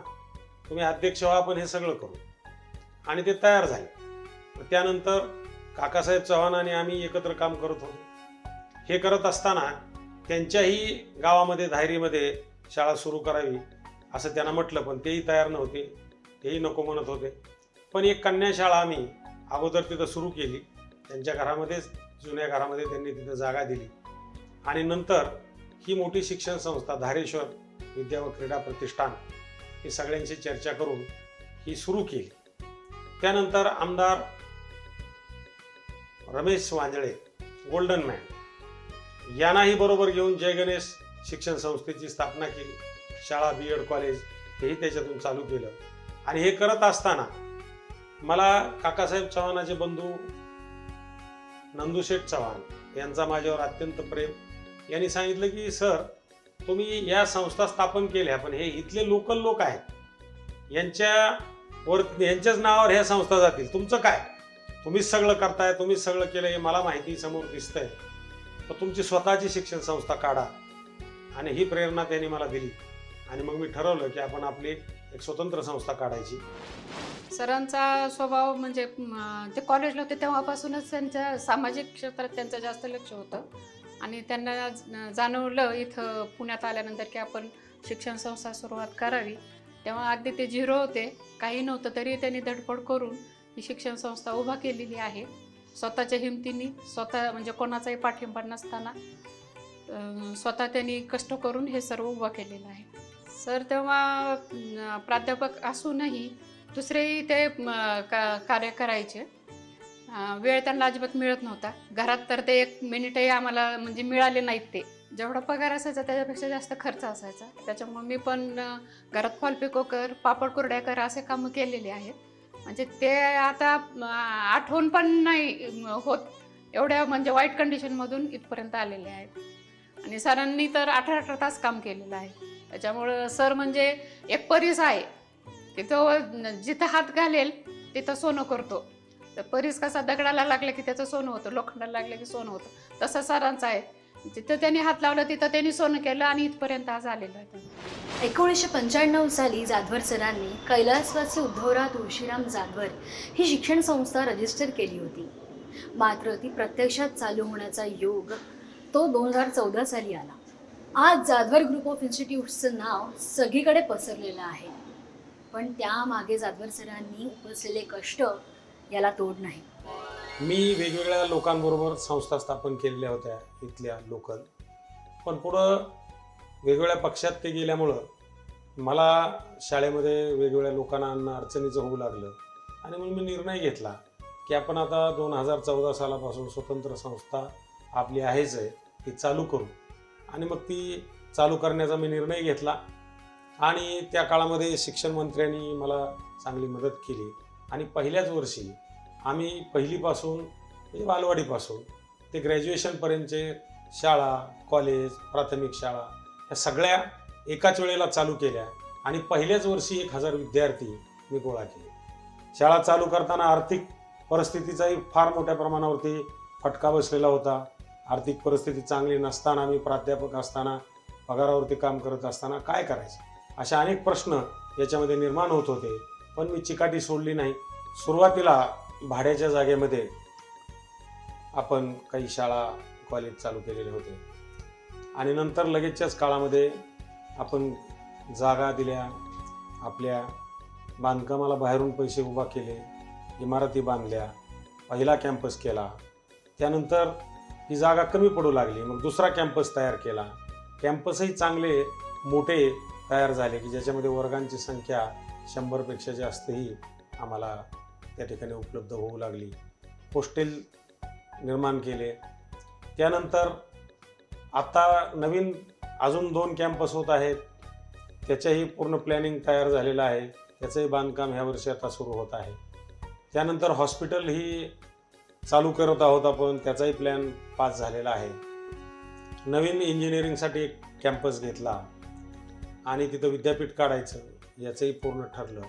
तुम्ही अध्यक्ष व्हा, आपण हे सगळं करू. आणि ते तयार झाले. त्यानंतर काकासाहेब चव्हाण आणि आम्ही एकत्र काम करत होतो. हे करत असताना त्यांच्याही गावामध्ये धायरीमध्ये शाळा सुरू करावी असं त्यांना म्हटलं, पण तेही तयार नव्हते, तेही नको म्हणत होते. पण एक कन्याशाळा आम्ही अगोदर तिथं सुरू केली. त्यांच्या घरामध्येच, जुन्या घरामध्ये त्यांनी तिथं जागा दिली आणि नंतर ही मोठी शिक्षण संस्था धारेश्वर विद्या व क्रीडा प्रतिष्ठान ही सगळ्यांची चर्चा करून ही सुरू केली. त्यानंतर आमदार रमेश वांजळे, गोल्डन मॅन, यांनाही बरोबर घेऊन जय गणेश शिक्षण संस्थेची स्थापना केली. शाळा, B.Ed कॉलेज हेही त्याच्यातून चालू केलं. आणि हे करत असताना मला काकासाहेब चव्हाणाचे बंधू नंदुशेठ चव्हाण यांचा माझ्यावर अत्यंत प्रेम. यांनी सांगितलं की सर, तुम्ही या संस्था स्थापन केल्या, पण हे इथले लोकल लोक आहेत, यांच्याच नावावर ह्या संस्था जातील, तुमचं काय, तुम्हीच सगळं करताय, तुम्हीच सगळं केलं, हे मला माहिती समोर दिसतंय, तर तुमची स्वतःची शिक्षण संस्था काढा. आणि ही प्रेरणा त्यांनी मला दिली आणि मग मी ठरवलं की आपण आपली एक स्वतंत्र संस्था काढायची. सरांचा स्वभाव म्हणजे ते कॉलेजला होते तेव्हापासूनच त्यांच्या सामाजिक क्षेत्रात त्यांचं जास्त लक्ष होतं. आणि त्यांना जाणवलं इथं पुण्यात आल्यानंतर की आपण शिक्षण संस्था सुरुवात करावी. तेव्हा अगदी ते 0 होते, काही नव्हतं, तरी त्यांनी धडपड करून ही शिक्षण संस्था उभा केलेली आहे. स्वतःच्या हिमतीने, स्वतः म्हणजे कोणाचाही पाठिंबा नसताना स्वतः त्यांनी कष्ट करून हे सर्व उभा केलेलं आहे. सर तेव्हा प्राध्यापक असूनही दुसरेही ते कार्य करायचे. वेळ त्यांना अजिबात मिळत नव्हता. घरात तर ते 1 मिनिटही आम्हाला म्हणजे मिळाले नाहीत. ते जेवढा पगार असायचा त्याच्यापेक्षा जास्त खर्च असायचा. त्याच्यामुळे मी पण घरात फॉल पिको कर, पापड कुरड्या कर असे कामं केलेले आहेत. म्हणजे ते आता आठवण पण नाही होत, एवढ्या म्हणजे वाईट कंडिशनमधून इथपर्यंत आलेले आहेत. आणि सरांनी तर 18 तास काम केलेलं आहे. त्याच्यामुळं सर म्हणजे एक परीस आहे की तो जिथं हात घालेल तिथं सोनं करतो. तर परीस कसा दगडाला लागलं की त्याचं सोनं होतं, लोखंडाला लागलं की सोनं होतं, तसं सरांचं आहे. जिथं त्यांनी हात लावलं तिथं त्यांनी सोनं केलं आणि इथपर्यंत आज आलेलं आहे. 1995 साली जाधवर सरांनी कैलासवासी उद्धवराव तुळशीराम जाधवर ही शिक्षण संस्था रजिस्टर केली होती. मात्र ती प्रत्यक्षात चालू होण्याचा योग तो 2014 साली आला. आज जाधवर ग्रुप ऑफ इन्स्टिट्यूट्सचं नाव सगळीकडे पसरलेलं आहे. पण त्यामागे जाधवर सरांनी उपसलेले कष्ट याला तोड नाही. मी वेगवेगळ्या लोकांबरोबर संस्था स्थापन केलेल्या होत्या इथल्या लोकल, पण पुढं वेगवेगळ्या पक्षात ते गेल्यामुळं मला शाळेमध्ये वेगवेगळ्या लोकांना आणणं अडचणीचं होऊ लागलं. आणि म्हणून मी निर्णय घेतला की आपण आता 2014 सालापासून स्वतंत्र संस्था आपली आहेच आहे ती चालू करू. आणि मग ती चालू करण्याचा मी निर्णय घेतला. आणि त्या काळामध्ये शिक्षण मंत्र्यांनी मला चांगली मदत केली. आणि पहिल्याच वर्षी आम्ही पहिलीपासून म्हणजे बालवाडीपासून ते ग्रॅज्युएशनपर्यंतचे शाळा, कॉलेज, प्राथमिक शाळा ह्या सगळ्या एकाच वेळेला चालू केल्या. आणि पहिल्याच वर्षी 1000 विद्यार्थी मी गोळा केले. शाळा चालू करताना आर्थिक परिस्थितीचाही फार मोठ्या प्रमाणावरती फटका बसलेला होता. आर्थिक परिस्थिती चांगली नसताना, मी प्राध्यापक असताना, पगारावरती काम करत असताना काय करायचं, अशा अनेक प्रश्न याच्यामध्ये निर्माण होत होते. पण मी चिकाटी सोडली नाही. सुरुवातीला भाड्याच्या जागेमध्ये आपण काही शाळा, कॉलेज चालू केलेले होते. आणि नंतर लगेचच्याच काळामध्ये आपण जागा दिल्या, आपल्या बांधकामाला बाहेरून पैसे उभा केले, इमारती बांधल्या, पहिला कॅम्पस केला. त्यानंतर ही जागा कमी पडू लागली, मग दुसरा कॅम्पस तयार केला. कॅम्पसही चांगले मोठे तयार झाले की ज्याच्यामध्ये वर्गांची संख्या 100पेक्षा जास्तही आम्हाला त्या ठिकाणी उपलब्ध होऊ लागली. हॉस्टेल निर्माण केले. त्यानंतर आता नवीन अजून 2 कॅम्पस होत आहेत, त्याच्याही पूर्ण प्लॅनिंग तयार झालेलं आहे. त्याचंही बांधकाम ह्या वर्षी आता सुरू होत आहे. त्यानंतर हॉस्पिटल ही चालू करत आहोत आपण, त्याचाही प्लॅन पास झालेला आहे. नवीन इंजिनिअरिंगसाठी एक कॅम्पस घेतला आणि तिथं विद्यापीठ काढायचं याचंही पूर्ण ठरलं.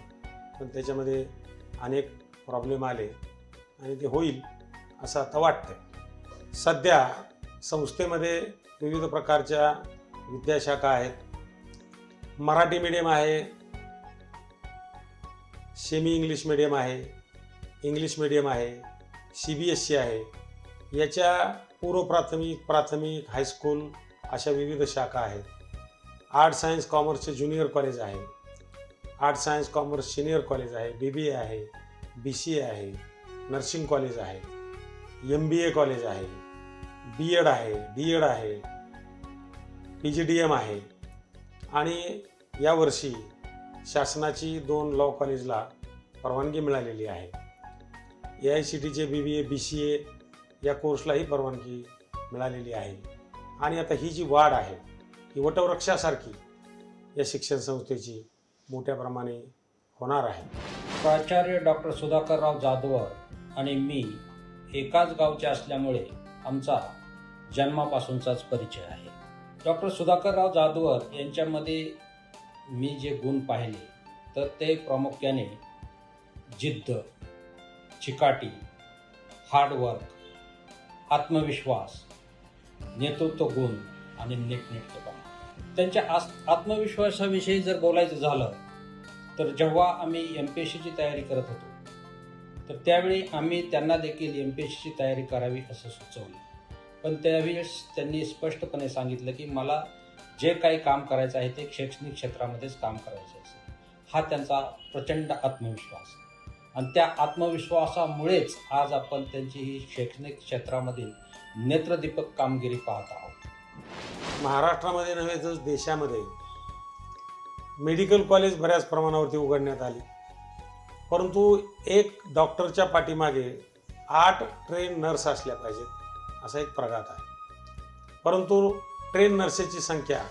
पण त्याच्यामध्ये अनेक प्रॉब्लेम आले आणि ते होईल असं आता वाटतंय. सध्या संस्थेमध्ये विविध प्रकारच्या विद्याशाखा आहेत. मराठी मीडियम आहे, सेमी इंग्लिश मीडियम आहे, इंग्लिश मीडियम आहे, CBSE आहे. याच्या पूर्व प्राथमिक, प्राथमिक, हायस्कूल अशा विविध शाखा आहेत. आर्ट सायन्स कॉमर्सचे ज्युनियर कॉलेज आहे, art science commerce senior college आहे, BBA आहे, BCA आहे, नर्सिंग कॉलेज आहे, MBA कॉलेज आहे, B.Ed आहे, D.Ed आहे, PGDM आहे. आणि यावर्षी शासनाची 2 लॉ कॉलेजला परवानगी मिळालेली आहे. AICTE BBA, BCA या कोर्सलाही परवानगी मिळालेली आहे. आणि आता ही जी वाढ आहे ही वटवृक्षासारखी या शिक्षण संस्थेची मोठ्या प्रमाणे होणार आहे. प्राचार्य डॉक्टर सुधाकरराव जाधवर आणि मी एकाच गावचे असल्यामुळे आमचा जन्मापासूनचाच परिचय आहे. डॉक्टर सुधाकरराव जाधवर यांच्यामध्ये मी जे गुण पाहिले तर ते प्रामुख्याने जिद्द, चिकाटी, हार्डवर्क, आत्मविश्वास, नेतृत्व गुण आणि नीटनेटकेपणा. त्यांच्या आत्मविश्वासाविषयी जर बोलायचं झालं तर जेव्हा आम्ही MPSCची तयारी करत होतो तर त्यावेळी आम्ही त्यांना देखील MPSCची तयारी करावी असं सुचवलं. पण त्यावेळेस त्यांनी स्पष्टपणे सांगितलं की मला जे काही काम करायचं आहे ते शैक्षणिक क्षेत्रामध्येच काम करायचं असेल. हा त्यांचा प्रचंड आत्मविश्वास, आणि त्या आत्मविश्वासामुळेच आज आपण त्यांची ही शैक्षणिक क्षेत्रामधील नेत्रदीपक कामगिरी पाहत आहोत. महाराष्ट्रामध्ये नव्हे तर देशामध्ये मेडिकल कॉलेज बऱ्याच प्रमाणावरती उघडण्यात आली, परंतु एक डॉक्टरच्या पाठीमागे 8 ट्रेन नर्स असल्या पाहिजेत असा एक प्रघात आहे. परंतु ट्रेन नर्सेसची संख्या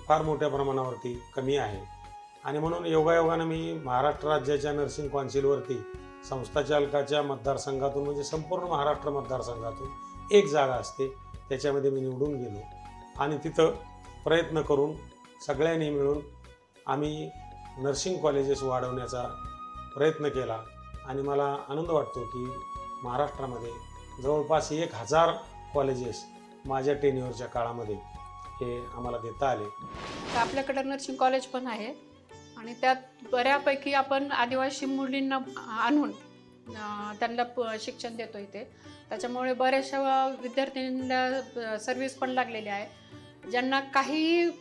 फार मोठ्या प्रमाणावरती कमी आहे, आणि म्हणून योगायोगानं मी महाराष्ट्र राज्याच्या नर्सिंग कौन्सिलवरती संस्थाचालकाच्या मतदारसंघातून म्हणजे संपूर्ण महाराष्ट्र मतदारसंघातून एक जागा असते, त्याच्यामध्ये मी निवडून गेलो आणि तिथं प्रयत्न करून सगळ्यांनी मिळून आम्ही नर्सिंग कॉलेजेस वाढवण्याचा प्रयत्न केला. आणि मला आनंद वाटतो की महाराष्ट्रामध्ये जवळपास 1000 कॉलेजेस माझ्या टेन्युअरच्या काळामध्ये हे आम्हाला देता आले. आपल्याकडे नर्सिंग कॉलेज पण आहे आणि त्यात बऱ्यापैकी आपण आदिवासी मुलींना आणून त्यांना शिक्षण देतो इथे. त्याच्यामुळे बऱ्याचशा विद्यार्थ्यांना सर्व्हिस पण लागलेली आहे. ज्यांना काही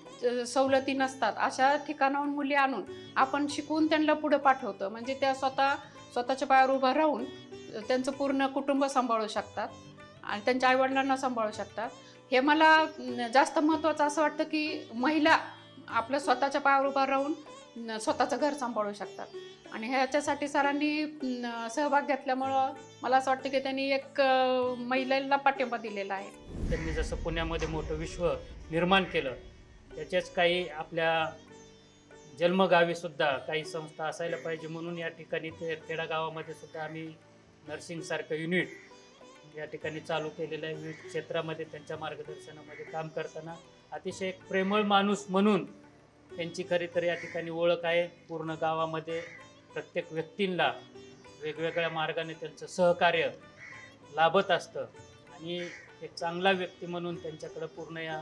सवलती नसतात अशा ठिकाणाहून मुली आणून आपण शिकवून त्यांना पुढे पाठवतो. म्हणजे त्या स्वतःच्या पायावर उभं राहून त्यांचं पूर्ण कुटुंब सांभाळू शकतात आणि त्यांच्या आईवडिलांना सांभाळू शकतात. हे मला जास्त महत्त्वाचं असं वाटतं की महिला आपल्या स्वतःच्या पायावर उभं राहून स्वतःचं घर सांभाळू शकतात. आणि ह्याच्यासाठी सरांनी सहभाग घेतल्यामुळं मला असं वाटतं की त्यांनी एक महिलेला पाठिंबा दिलेला आहे. त्यांनी जसं पुण्यामध्ये मोठं विश्व निर्माण केलं, त्याच्याच काही आपल्या जन्मगावी सुद्धा काही संस्था असायला पाहिजे, म्हणून या ठिकाणी ते खेडा गावामध्ये सुद्धा आम्ही नर्सिंगसारखं युनिट या ठिकाणी चालू केलेलं आहे. विविध क्षेत्रामध्ये त्यांच्या मार्गदर्शनामध्ये काम करताना अतिशय एक प्रेमळ माणूस म्हणून त्यांची खरी तर या ठिकाणी ओळख आहे. पूर्ण गावामध्ये प्रत्येक व्यक्तींना वेगवेगळ्या मार्गाने त्यांचं सहकार्य लाभत असतं आणि एक चांगला व्यक्ती म्हणून त्यांच्याकडं पूर्ण या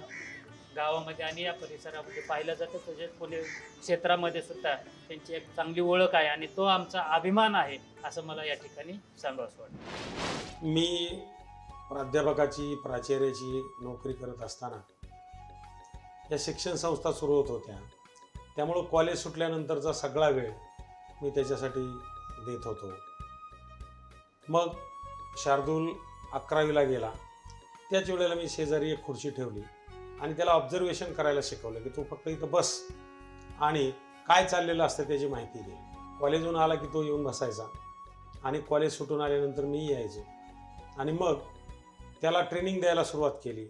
गावामध्ये आणि या परिसरामध्ये पाहिलं जातं. तसेच पुणे क्षेत्रामध्ये सुद्धा त्यांची एक चांगली ओळख आहे आणि तो आमचा अभिमान आहे असं मला या ठिकाणी सांगावंसं वाटतं. मी प्राध्यापकाची प्राचार्याची नोकरी करत असताना या शिक्षण संस्था सुरू होत होत्या, त्यामुळं कॉलेज सुटल्यानंतरचा सगळा वेळ मी त्याच्यासाठी देत होतो. मग शार्दूल 11वीला गेला, त्याच वेळेला मी शेजारी एक खुर्ची ठेवली आणि त्याला ऑब्झर्वेशन करायला शिकवलं की तू फक्त इथं बस आणि काय चाललेलं असतं त्याची माहिती दे. कॉलेजहून आला की तो येऊन बसायचा आणि कॉलेज सुटून आल्यानंतर मी यायचो आणि मग त्याला ट्रेनिंग द्यायला सुरुवात केली.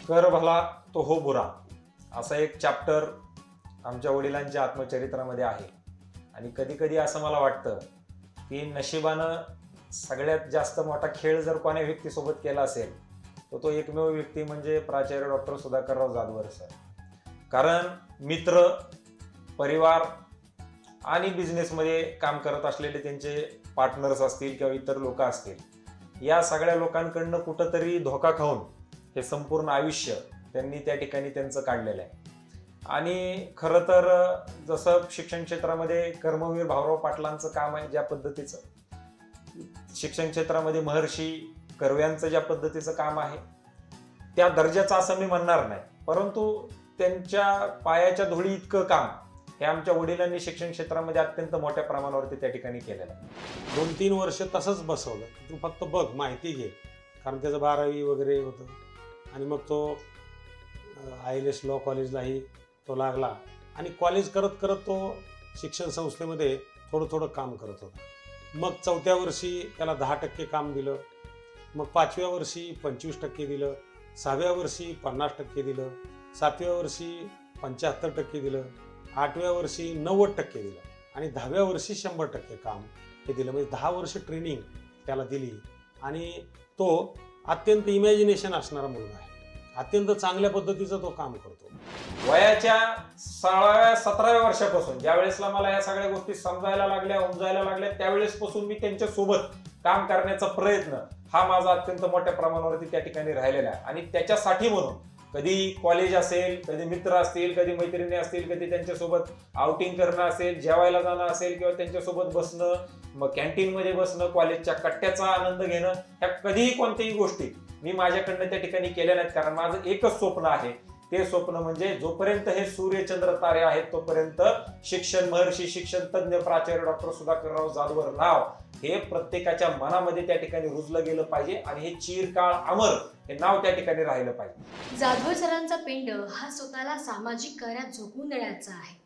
कर भला तो हो बुरा असा एक चॅप्टर आमच्या वडिलांच्या आत्मचरित्रामध्ये आहे. आणि कधी कधी असं मला वाटतं की नशिबानं सगळ्यात जास्त मोठा खेळ जर कोण्या व्यक्तीसोबत केला असेल तर तो एकमेव व्यक्ती म्हणजे प्राचार्य डॉक्टर सुधाकरराव जाधवर सर. कारण मित्र, परिवार आणि बिझनेसमध्ये काम करत असलेले त्यांचे पार्टनर्स असतील किंवा इतर लोक असतील, या सगळ्या लोकांकडनं कुठंतरी धोका खाऊन हे संपूर्ण आयुष्य त्यांनी त्या ठिकाणी त्यांचं काढलेलं आहे. आणि खरं तर जसं शिक्षण क्षेत्रामध्ये कर्मवीर भाऊराव पाटलांचं काम आहे, ज्या पद्धतीचं शिक्षण क्षेत्रामध्ये महर्षी कर्व्यांचं ज्या पद्धतीचं काम आहे त्या दर्जाचं असं मी म्हणणार नाही, परंतु त्यांच्या पायाच्या धुळी इतकं काम हे आमच्या वडिलांनी शिक्षण क्षेत्रामध्ये अत्यंत मोठ्या प्रमाणावरती त्या ठिकाणी केलेलं आहे. 2-3 वर्ष तसंच बसवलं, तू फक्त बघ, माहिती घे, कारण त्याचं 12वी वगैरे होतं. आणि मग तो ILS लॉ कॉलेजलाही तो लागला आणि कॉलेज करत करत तो शिक्षण संस्थेमध्ये थोडं थोडं काम करत होता. मग 4थ्या वर्षी त्याला 10% काम दिलं, मग 5व्या वर्षी 25% दिलं, 6व्या वर्षी 50% दिलं, 7व्या वर्षी 75% दिलं, 8व्या वर्षी 90% दिलं आणि 10व्या वर्षी 100% काम हे दिलं. म्हणजे 10 वर्ष ट्रेनिंग त्याला दिली आणि तो अत्यंत इमॅजिनेशन असणारा मुलगा आहे. अत्यंत चांगल्या पद्धतीचं तो काम करतो. वयाच्या 16व्या-17व्या वर्षापासून ज्या वेळेसला मला या सगळ्या गोष्टी समजायला लागल्या, उमजायला लागल्या, त्यावेळेसपासून मी त्यांच्या सोबत काम करण्याचा प्रयत्न हा माझा अत्यंत मोठ्या प्रमाणावरती त्या ठिकाणी राहिलेला आहे. आणि त्याच्यासाठी म्हणून कधी कॉलेज असेल, कधी मित्र असतील, कधी मैत्रिणी असतील, कधी त्यांच्यासोबत आउटिंग करणं असेल, जेवायला जाणं असेल किंवा त्यांच्यासोबत बसणं, मग कॅन्टीनमध्ये बसणं, कॉलेजच्या कट्ट्याचा आनंद घेणं, ह्या कधीही कोणत्याही गोष्टी मी माझ्याकडनं त्या ठिकाणी केल्या नाहीत, कारण माझं एकच स्वप्न आहे. ते स्वप्न म्हणजे जोपर्यंत हे सूर्यचंद्र तारे आहेत तोपर्यंत शिक्षण महर्षी, शिक्षण तज्ञ प्राचार्य डॉक्टर सुधाकरराव जाधवर नाव हे प्रत्येकाच्या मनामध्ये त्या ठिकाणी रुजलं गेलं पाहिजे आणि हे चिरकाळ अमर हे नाव त्या ठिकाणी राहिलं पाहिजे. जाधवर सरांचा पिंड हा स्वतःला सामाजिक कार्यात झोकून देण्याचा आहे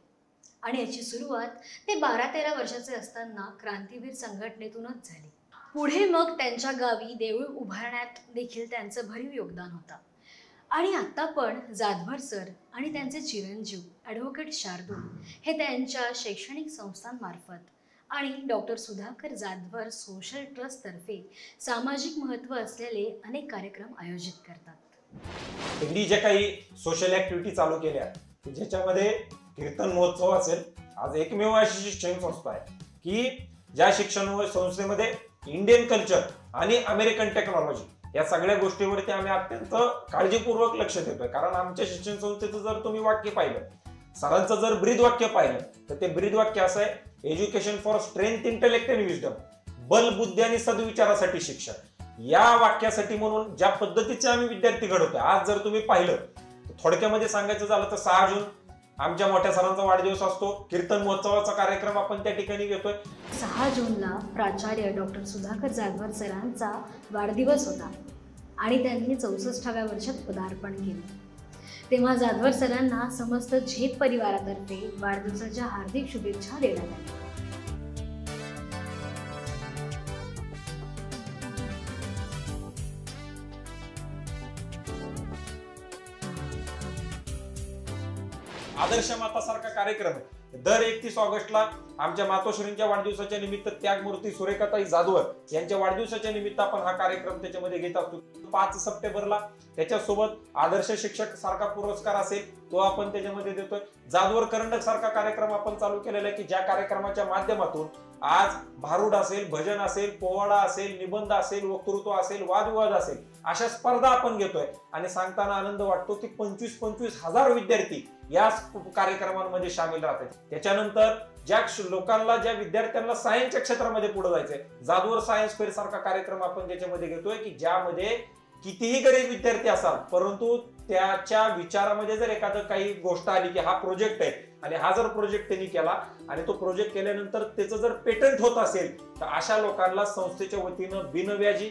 आणि याची सुरुवात ते 12-13 वर्षाचे असताना क्रांतीवीर संघटनेतूनच झाली. पुढे मग त्यांच्या गावी देऊळ उभारण्यात देखील त्यांचं भरीव योगदान होतं. आणि आता पण जाधवर सर आणि त्यांचे चिरंजीव ॲडव्होकेट शार्दूल हे त्यांच्या शैक्षणिक संस्थांमार्फत आणि doctor Sudhakar Jadhavar social trust तर्फे सामाजिक महत्त्व असलेले अनेक कार्यक्रम आयोजित करतात. त्यांनी जे काही सोशल ऍक्टिव्हिटी चालू केल्या ज्याच्यामध्ये कीर्तन महोत्सव असेल, आज एकमेव अशी शिक्षण संस्था आहे की ज्या शिक्षण संस्थेमध्ये इंडियन कल्चर आणि अमेरिकन टेक्नॉलॉजी या सगळ्या गोष्टीवरती आम्ही अत्यंत काळजीपूर्वक लक्ष देतोय. कारण आमच्या शिक्षण संस्थेचं जर तुम्ही वाक्य पाहिलं, सरांचं जर ब्रीद वाक्य पाहिलं तर ते ब्रीद वाक्य असं आहे, education for strength, intellect and wisdom, बल, बुद्धी आणि सद्विचारासाठी शिक्षण. या वाक्यासाठी म्हणून ज्या पद्धतीचे आम्ही विद्यार्थी घडवतोय, आज जर तुम्ही पाहिलं थोडक्यामध्ये सांगायचं झालं तर 6 जून आमच्या मोठ्या सरांचा वाढदिवस असतो. कीर्तन महोत्सवाचा कार्यक्रम आपण त्या ठिकाणी घेतोय. 6 जूनला प्राचार्य डॉक्टर सुधाकर जाधवर सरांचा वाढदिवस होता आणि त्यांनी 64व्या वर्षात पदार्पण केलं. तेव्हा जाधवर सरांना समस्त झेप परिवारातर्फे वाढदिवसाच्या हार्दिक शुभेच्छा देण्यात आल्या. आदर्श माता सारखा कार्यक्रम दर 31 ऑगस्टला आमच्या मातोश्रींच्या वाढदिवसाच्या निमित्त त्यागमूर्ती सुरेखाताई जाधवर यांच्या वाढदिवसाच्या निमित्त आपण हा कार्यक्रम त्याच्यामध्ये घेत असतो. 5 सप्टेंबरला त्याच्यासोबत आदर्श शिक्षक सारखा पुरस्कार असेल तो आपण त्याच्यामध्ये देतोय. जाधवर करंडक सारखा कार्यक्रम आपण चालू केलेला आहे की ज्या कार्यक्रमाच्या माध्यमातून आज भारूड असेल, भजन असेल, पोवाडा असेल, निबंध असेल, वक्तृत्व असेल, वादविवाद असेल अशा स्पर्धा आपण घेतोय. आणि सांगताना आनंद वाटतो की 25-25 हजार विद्यार्थी या कार्यक्रमांमध्ये सामील राहतात. त्याच्यानंतर ज्या लोकांना, ज्या विद्यार्थ्यांना सायन्सच्या क्षेत्रामध्ये पुढे जायचंय, जाधवर सायन्स फेअर सारखा कार्यक्रम आपण त्याच्यामध्ये घेतोय की ज्यामध्ये कितीही गरीब विद्यार्थी असाल परंतु त्याच्या विचारामध्ये जर एखादं काही गोष्ट आली की हा प्रोजेक्ट आहे आणि हा जर प्रोजेक्ट त्यांनी केला आणि तो प्रोजेक्ट केल्यानंतर त्याचं जर पेटंट होत असेल तर अशा लोकांना संस्थेच्या वतीनं बिनव्याजी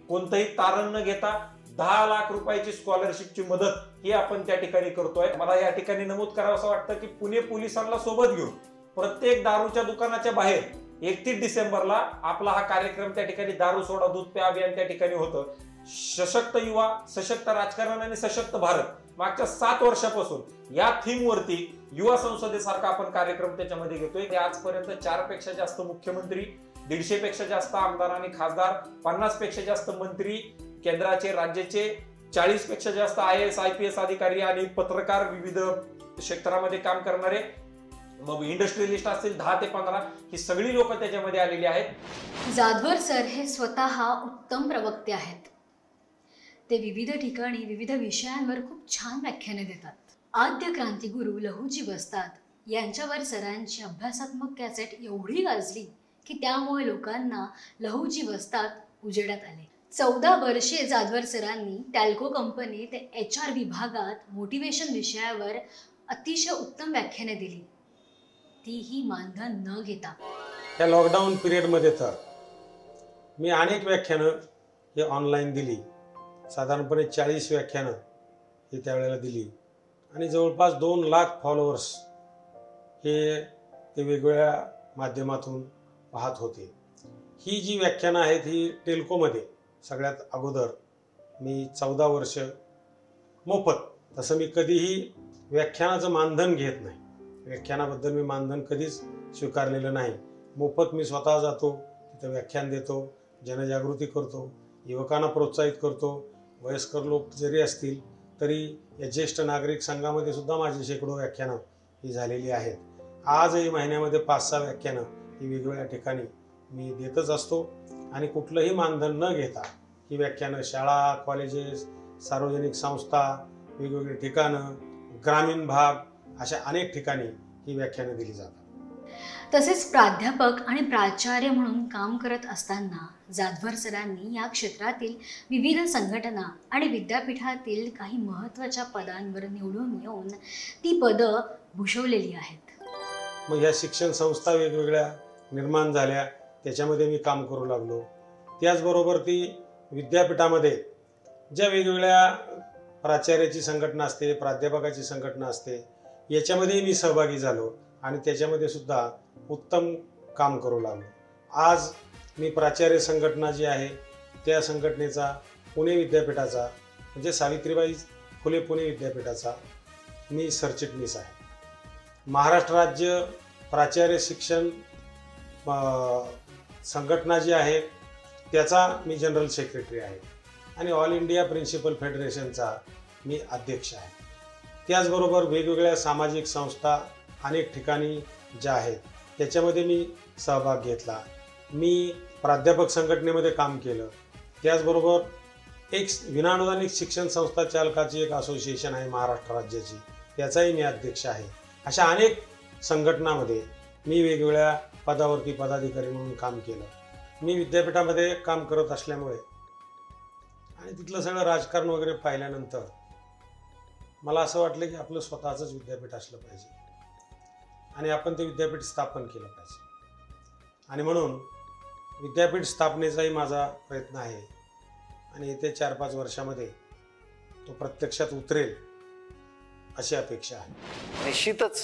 कोणतंही तारण न घेता 10 लाख रुपयाची स्कॉलरशिपची मदत ही आपण त्या ठिकाणी करतोय. मला या ठिकाणी नमूद करावं असं वाटतं की पुणे पोलिसांना सोबत घेऊन प्रत्येक दारूच्या दुकानाच्या बाहेर 31 डिसेंबरला आपला हा कार्यक्रम त्या ठिकाणी दारू सोडा दूध प्या अभियान त्या ठिकाणी होतं. सशक्त युवा, सशक्त राजकारण आणि सशक्त भारत मागच्या 7 वर्षापासून या थीम वरती युवा संसदेसारखा आपण कार्यक्रम त्याच्यामध्ये घेतोय. आजपर्यंत 4 पेक्षा जास्त मुख्यमंत्री, 150 पेक्षा जास्त आमदार आणि खासदार, 50 पेक्षा जास्त मंत्री, केंद्राचे, राज्याचे 40 पेक्षा जास्त IAS IPS अधिकारी आणि पत्रकार, विविध क्षेत्रामध्ये काम करणारे, मग इंडस्ट्रियलिस्ट असतील 10 ते 15 ही सगळी लोक त्याच्यामध्ये आलेली आहेत. जाधवर सर हे स्वतः उत्तम प्रवक्ते आहेत. ते विविध ठिकाणी विविध विषयांवर खूप छान व्याख्याने देतात. आद्य क्रांतिगुरू लहुजी वस्ताद यांच्यावर सरांची अभ्यासात्मक कॅसेट एवढी गाजली की त्यामुळे लोकांना लहुजी वस्ताद उजेडात आले. 14 वर्षे जाधवर सरांनी टॅल्को कंपनी ते HR विभागात मोटिवेशन विषयावर अतिशय उत्तम व्याख्याने दिली, तीही मानधन न घेता. या लॉकडाऊन पिरियडमध्ये तर मी अनेक व्याख्यानं हे ऑनलाईन दिली. साधारणपणे 40 व्याख्यानं ही त्यावेळेला दिली आणि जवळपास 2 लाख फॉलोअर्स हे ते वेगवेगळ्या माध्यमातून पाहत होते. ही जी व्याख्यानं आहेत ही टेल्कोमध्ये सगळ्यात अगोदर मी 14 वर्ष मोफत, तसं मी कधीही व्याख्यानाचं मानधन घेत नाही. व्याख्यानाबद्दल मी मानधन कधीच स्वीकारलेलं नाही. मोफत मी स्वतः जातो, तिथं व्याख्यान देतो, जनजागृती करतो, युवकांना प्रोत्साहित करतो. वयस्कर लोक जरी असतील तरी या ज्येष्ठ नागरिक संघामध्ये सुद्धा माझी शेकडो व्याख्यानं ही झालेली आहेत. आजही महिन्यामध्ये 5-6 व्याख्यानं ही वेगवेगळ्या ठिकाणी मी देतच असतो आणि कुठलंही मानधन न घेता ही व्याख्यानं शाळा, कॉलेजेस, सार्वजनिक संस्था, वेगवेगळी ठिकाणं, ग्रामीण भाग अशा अनेक ठिकाणी ही व्याख्यानं दिली जातात. तसेच प्राध्यापक आणि प्राचार्य म्हणून काम करत असताना जाधवर सरांनी या क्षेत्रातील विविध संघटना आणि विद्यापीठातील काही महत्त्वाच्या पदांवर निवडून येऊन ती पदं भूषवलेली आहेत. मग या शिक्षण संस्था वेगवेगळ्या निर्माण झाल्या, त्याच्यामध्ये मी काम करू लागलो. त्याचबरोबर ती विद्यापीठामध्ये ज्या वेगवेगळ्या प्राचार्याची संघटना असते, प्राध्यापकाची संघटना असते, याच्यामध्ये मी सहभागी झालो आणि त्याच्यामध्ये सुद्धा उत्तम काम करू लागलो. आज मी प्राचार्य संघटना जी आहे त्या संघटनेचा पुणे विद्यापीठाचा म्हणजे सावित्रीबाई फुले पुणे विद्यापीठाचा मी सरचिटणीस आहे. महाराष्ट्र राज्य प्राचार्य शिक्षण संघटना जी आहे त्याचा मी जनरल सेक्रेटरी आहे आणि ऑल इंडिया प्रिन्सिपल फेडरेशनचा मी अध्यक्ष आहे. त्याचबरोबर वेगवेगळ्या सामाजिक संस्था अनेक ठिकाणी ज्या आहेत त्याच्यामध्ये मी सहभाग घेतला. मी प्राध्यापक संघटनेमध्ये काम केलं. त्याचबरोबर एक विनाअनुदानित शिक्षण संस्था चालकाची एक असोसिएशन आहे महाराष्ट्र राज्याची, त्याचाही मी अध्यक्ष आहे. अशा अनेक संघटनामध्ये मी वेगवेगळ्या पदावरती पदाधिकारी म्हणून काम केलं. मी विद्यापीठामध्ये काम करत असल्यामुळे आणि तिथलं सगळं राजकारण वगैरे पाहिल्यानंतर मला असं वाटलं की आपलं स्वतःचंच विद्यापीठ असलं पाहिजे आणि आपण ते विद्यापीठ स्थापन केलं पाहिजे. आणि म्हणून विद्यापीठ स्थापनेचाही माझा प्रयत्न आहे आणि येत्या 4-5 वर्षामध्ये तो प्रत्यक्षात उतरेल अशी अपेक्षा आहे. निश्चितच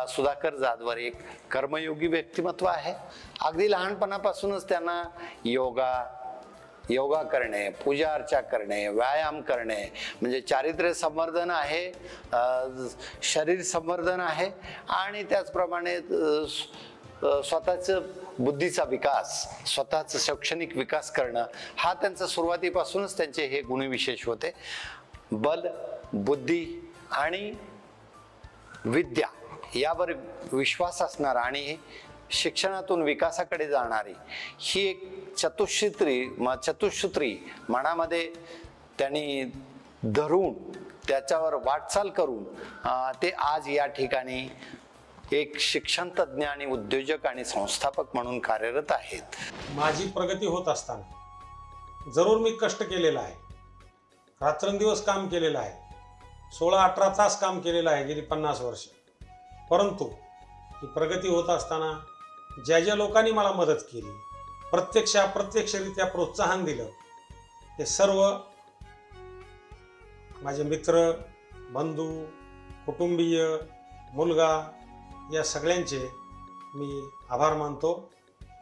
सुधाकर जाधवर एक कर्मयोगी व्यक्तिमत्व आहे. अगदी लहानपणापासूनच त्यांना योगा करणे, पूजा अर्चा करणे, व्यायाम करणे म्हणजे चारित्र्य संवर्धन आहे, शरीर संवर्धन आहे आणि त्याचप्रमाणे स्वतःचं बुद्धीचा विकास, स्वतःचं शैक्षणिक विकास करणं हा त्यांचा सुरुवातीपासूनच त्यांचे हे गुणविशेष होते. बल, बुद्धी आणि विद्या यावर विश्वास असणारा आणि शिक्षणातून विकासाकडे जाणारी ही एक चतुसूत्री मनामध्ये त्यांनी धरून त्याच्यावर वाटचाल करून ते आज या ठिकाणी एक शिक्षण तज्ञ आणि उद्योजक आणि संस्थापक म्हणून कार्यरत आहेत. माझी प्रगती होत असताना जरूर मी कष्ट केलेला आहे, रात्रंदिवस काम केलेलं आहे, 16-18 तास काम केलेलं आहे गेली 50 वर्ष. परंतु ही प्रगती होत असताना ज्या ज्या लोकांनी मला मदत केली, प्रत्यक्ष अप्रत्यक्षरित्या प्रोत्साहन दिलं, ते सर्व माझे मित्र, बंधू, कुटुंबीय, मुलगा या सगळ्यांचे मी आभार मानतो.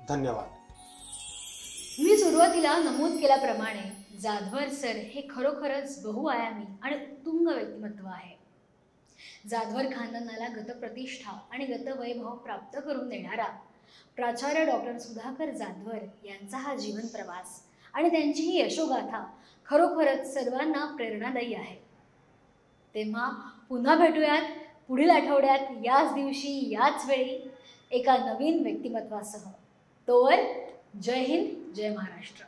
धन्यवाद. मी सुरुवातीला नमूद केल्याप्रमाणे जाधवर सर हे खरोखरच बहुआयामी आणि उत्तुंग व्यक्तिमत्व आहे. जाधवर खानदानाला गतप्रतिष्ठा आणि गतवैभव प्राप्त करून देणारा प्राचार्य डॉक्टर सुधाकर जाधवर यांचा हा जीवन प्रवास आणि त्यांची ही यशोगाथा खरोखरच सर्वांना प्रेरणादायी आहे. तेव्हा पुन्हा भेटूयात पुढील आठवड्यात याच दिवशी याच वेळी एका नवीन व्यक्तिमत्वासह. तोवर जय हिंद, जय महाराष्ट्र.